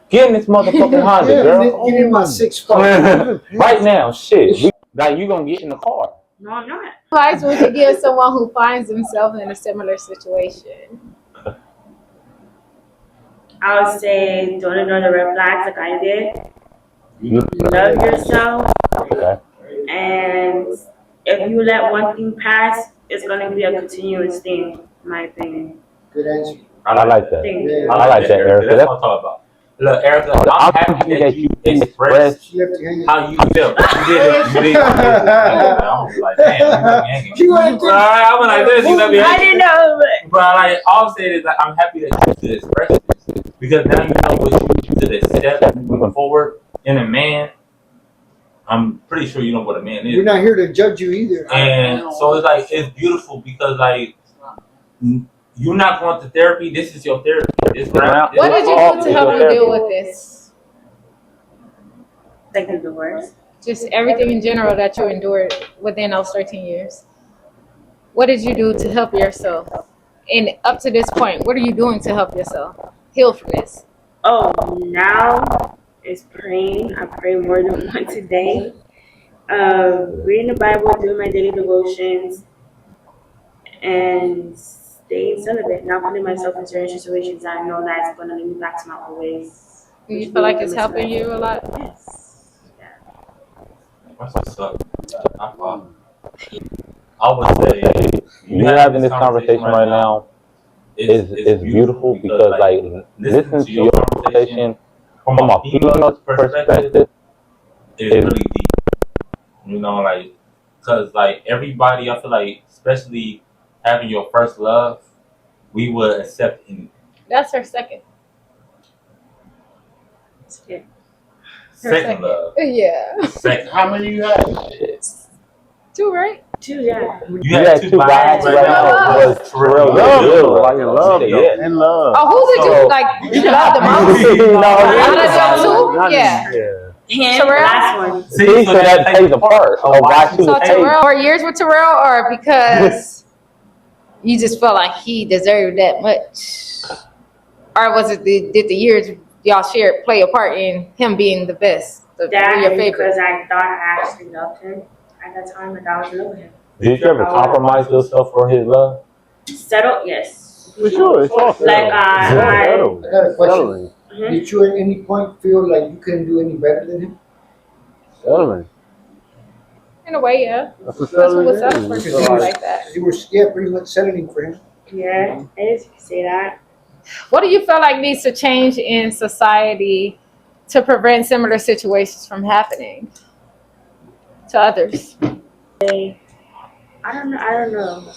Get in this motherfucking Honda, girl. Give me my 6'5". Right now, shit. Like you gonna get in the car. No, I'm not. Advice would you give someone who finds themselves in a similar situation? I would say don't ignore the red flags like I did. Love yourself. Okay. And if you let one thing pass, it's gonna be a continuous thing, in my opinion. Good answer. I like that. Yeah. I like that, Erica. That's what I'm talking about. Look, Erica, I'm happy that you expressed how you felt. You did. I was like, damn, I'm like this. You let me. I didn't know, but like, all I'm saying is that I'm happy that you did express this, because now you know what you should accept moving forward in a man. I'm pretty sure you know what a man is. We're not here to judge you either. And so it's like, it's beautiful because like you're not going to therapy. This is your therapy. What did you do to help you deal with this? Like the divorce. Just everything in general that you endured within those 13 years. What did you do to help yourself? And up to this point, what are you doing to help yourself heal from this? Oh, now it's praying. I pray more than once a day. Reading the Bible, doing my daily devotions, and staying celibate. Not putting myself in certain situations I know that it's going to lead me back to my old ways. Do you feel like it's helping you a lot? Yes. Yeah. That's what's up. I would say you having this conversation right now is beautiful, because like listening to your conversation from a female's perspective is really deep. You know, like, because like everybody, I feel like, especially having your first love, we would accept anything. That's her second. Yeah. Second love. Yeah. Second. How many you had? 2, right? 2, yeah. You had two vibes right now. Was Terrell Like in love, Yeah. in love. Oh, who did you like? You love the most? Out of them 2? Yeah. Him, Terrell? last one. See, so that plays a part of why she So was Terrell, 4 years with Terrell, or because you just felt like he deserved that much, or was it did the years y'all shared play a part in him being the best, your That is favorite? because I thought I actually loved him at that time, and I was in love with him. Did you ever compromise yourself for his love? Settled, yes. For sure, it's all Like I got a question. Settling. Did you at any point feel like you couldn't do any better than him? Settling. In a way, yeah. That's what That's settling what's up is. for It's people like- like that. You were pretty much settling for him. Yeah, I guess you could say that. What do you feel like needs to change in society to prevent similar situations from happening to others? I don't know.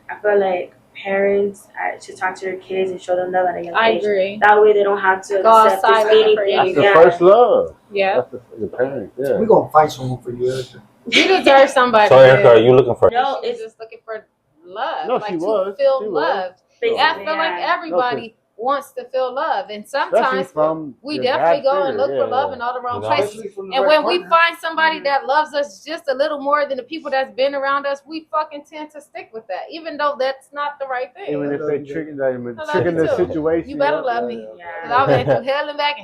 I feel like parents should talk to their kids and show them love at a young age. agree. That way they don't have to Go accept outside this looking for anything. That's the first love. Yeah. That's the parents. Yeah. We're gonna find someone for you. You deserve somebody. So Erica, are you looking for? No, She's it's just looking for love. No, like she to was. feel She was. loved. basically, I feel like everybody wants to feel love, and Especially sometimes from we your definitely bad go and figure, look for love in all the wrong You know? places. And when we find somebody that loves us just a little more than the people that's been around us, we fucking tend to stick with that, even though that's not the right thing. Even if they tricking you the too. situation. You better love me. Because I've been through hell and back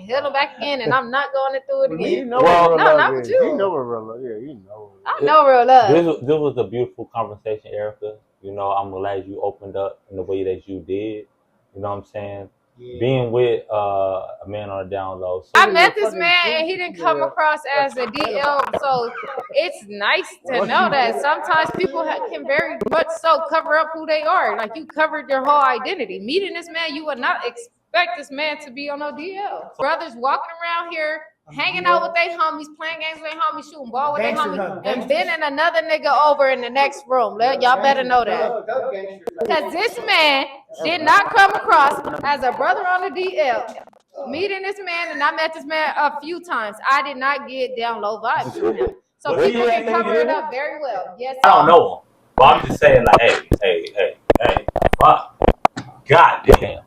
again, and I'm not going through it You again. know what real No, love not is. with you. You know what real love is. Yeah, you know. I know real love. This was a beautiful conversation, Erica. You know, I'm glad you opened up in the way that you did. You know what I'm saying? Yeah. Being with a man on a down low. So I met this man and he didn't come across as a DL, so it's nice to know that sometimes people can very much so cover up who they are. Like you covered your whole identity. Meeting this man, you would not expect this man to be on no DL. Brothers walking around here, hanging out with their homies, playing games with their homies, shooting ball with their homies, and bending another nigga over in the next room. Y'all better know that. Because this man did not come across as a brother on the DL. Meeting this man, and I met this man a few times, I did not get down low vibes from him. So people can cover it up very well. Yes, I don't know him, but I'm just saying, like, hey, fuck, god damn.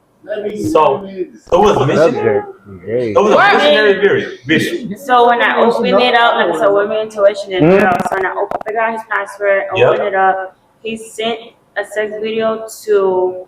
So it was a missionary. It was a missionary video. So when I opened it up, like I said, women intuition and girls. So when I figured out his password, opened it up, he sent a sex video to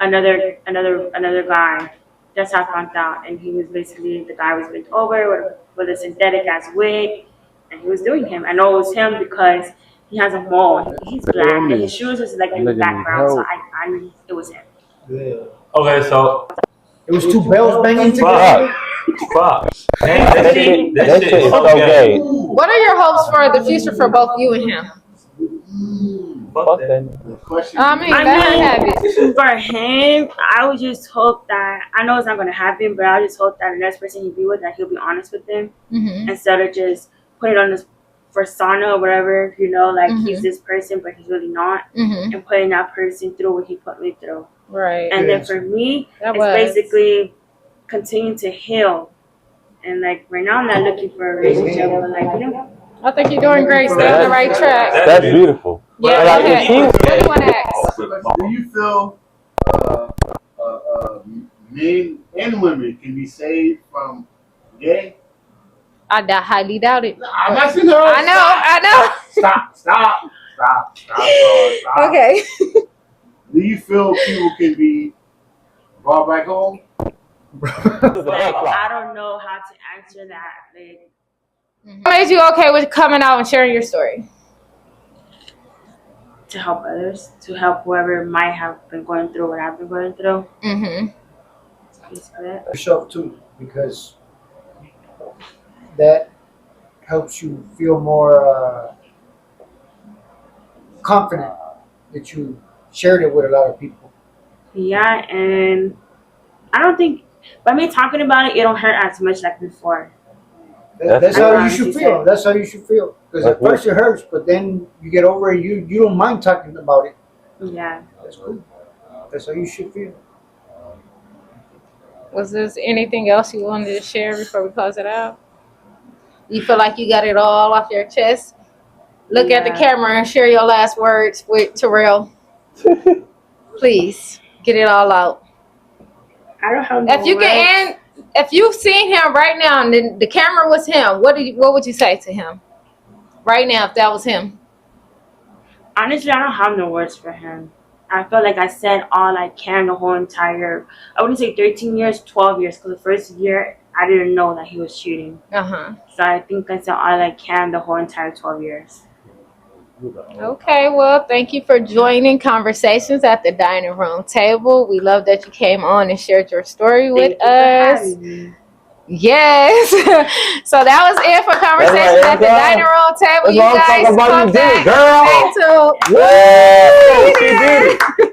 another guy. That's how I found out, and he was basically the guy was bent over with a synthetic ass wig, and he was doing him. I know it was him because he has a mole. He's black, and his shoes is like in the background, so I knew it was him. Yeah. Okay, so it was two bells banging together. Fuck. That shit is so gay. What are your hopes for the future for both you and him? Fuck that. I mean, for him, I would just hope that, I know it's not going to happen, but I just hope that the next person he be with, that he'll be honest with them instead of just put it on this persona or whatever, you know, like he's this person, but he's really not, and putting that person through what he put me through. Right. And then for me, it's basically continue to heal. And like right now, I'm not looking for a relationship, but like, you know, I think you're doing great. Stay on the right track. That's beautiful. Yeah, go ahead. What do you want to ask? Do you feel men and women can be saved from gay? I highly doubt it. I'm asking her. I know. Stop. Okay. Do you feel people can be brought back home? I don't know how to answer that. Like, what made you okay with coming out and sharing your story? To help others, to help whoever might have been going through what I've been going through. Yourself too, because that helps you feel more confident that you shared it with a lot of people. Yeah, and I don't think by me talking about it, it don't hurt as much like before. That's how you should feel. That's how you should feel. Because at first it hurts, but then you get over it. You don't mind talking about it. Yeah. That's cool. That's how you should feel. Was there anything else you wanted to share before we close it out? You feel like you got it all off your chest? Look at the camera and share your last words with Terrell. Please, get it all out. I don't have no If you can end, if you've seen him right now and the camera was him, what would you say to him? Right now, if that was him. Honestly, I don't have no words for him. I feel like I said all I can the whole entire, I wouldn't say 13 years, 12 years, because the first year, I didn't know that he was cheating. So I think I said all I can the whole entire 12 years. Okay, well, thank you for joining Conversations at the Dining Room Table. We love that you came on and shared your story with us. Yes. So that was it for Conversations at the Dining Room Table. You guys come back. Stay tuned. Woo! She did it.